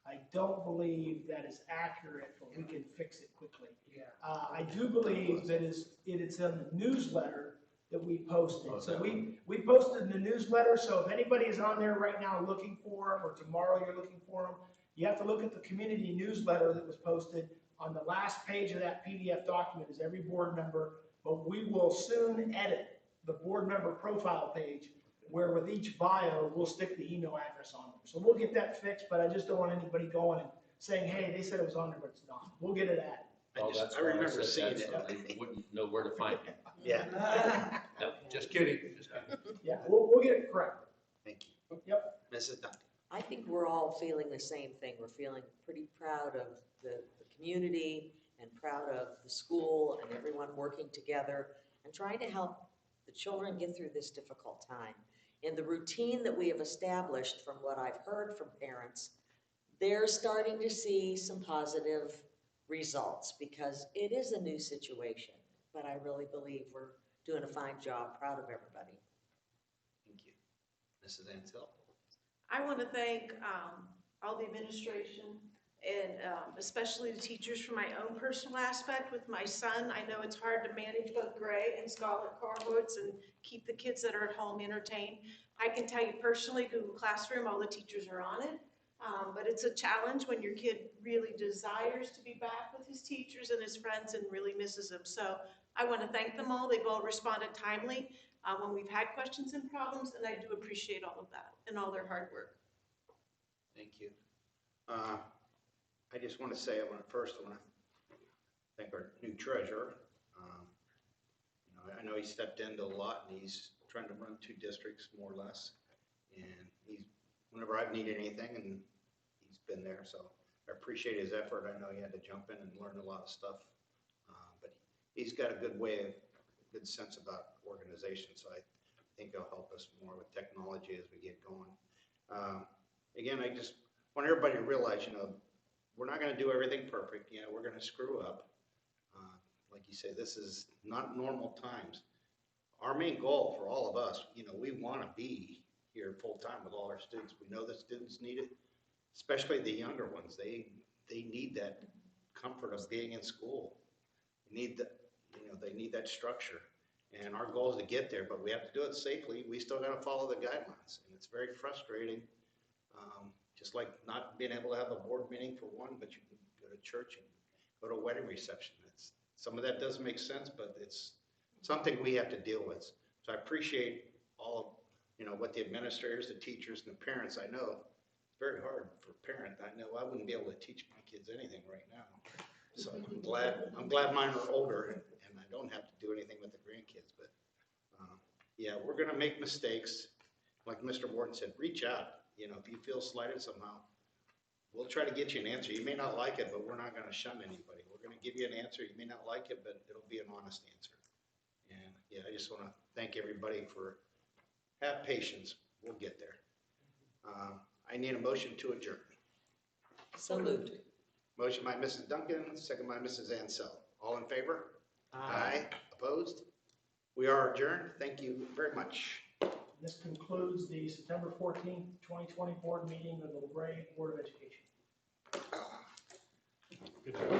I don't believe that is accurate, but we can fix it quickly. Yeah. I do believe that it's in the newsletter that we posted. Oh, So that we posted in the newsletter, so if anybody is on there right now looking for them, or tomorrow you're looking for them, you have to look at the community newsletter that was posted. On the last page of that PDF document is every board member, but we will soon edit the board member profile page where with each bio, we'll stick the email address on there. So we'll get that fixed, but I just don't want anybody going and saying, hey, they said it was on there, but it's not. We'll get it added. I remember seeing it. So they wouldn't know where to find it. Yeah, No, just kidding, just kidding. Yeah, we'll get it correct. thank you. Yep. Mrs. Duncan? I think we're all feeling the same thing. We're feeling pretty proud of the community and proud of the school and everyone working together and trying to help the children get through this difficult time. In the routine that we have established, from what I've heard from parents, they're starting to see some positive results because it is a new situation. But I really believe we're doing a fine job, proud of everybody. Thank you. Mrs. Ansell? I want to thank all the administration and especially the teachers for my own personal aspect with my son. I know it's hard to manage both Gray and Scarlett Carwoods and keep the kids that are at home entertained. I can tell you personally, Google Classroom, all the teachers are on it. But it's a challenge when your kid really desires to be back with his teachers and his friends and really misses them. So I want to thank them all. They've all responded timely when we've had questions and problems, and I do appreciate all of that and all their hard work. Thank you. I just want to say, I want to thank our new treasurer. You know, I know he stepped into a lot and he's trying to run 2 districts more or less. And whenever I've needed anything, and he's been there, so I appreciate his effort. I know he had to jump in and learn a lot of stuff, but he's got a good sense about organization, so I think he'll help us more with technology as we get going. Again, I just want everybody to realize, you know, we're not gonna do everything perfect, yeah, we're gonna screw up. Like you say, this is not normal times. Our main goal for all of us, we wanna be here full-time with all our students. We know the students need it, especially the younger ones. They need that comfort of being in school. They need that structure. And our goal is to get there, but we have to do it safely. We still gotta follow the guidelines, and it's very frustrating. Just like not being able to have a board meeting for one, but you can go to church and go to a wedding reception. Some of that doesn't make sense, but it's something we have to deal with. So I appreciate all of, what the administrators, the teachers, and the parents. I know it's very hard for a parent. I know I wouldn't be able to teach my kids anything right now. So I'm glad mine are older and I don't have to do anything with the grandkids. But yeah, we're gonna make mistakes. Like Mr. Wharton said, reach out. If you feel slighted somehow, we'll try to get you an answer. You may not like it, but we're not gonna shun anybody. We're gonna give you an answer. You may not like it, but it'll be an honest answer. And yeah, I just wanna thank everybody have patience. We'll get there. I need a motion to adjourn. So moved. Motion by Mrs. Duncan, second by Mrs. Ansell. All in favor? Aye. Opposed? We are adjourned. Thank you very much. This concludes the September 14th, 2020 board meeting of the LaBrae Board of Education. Good job.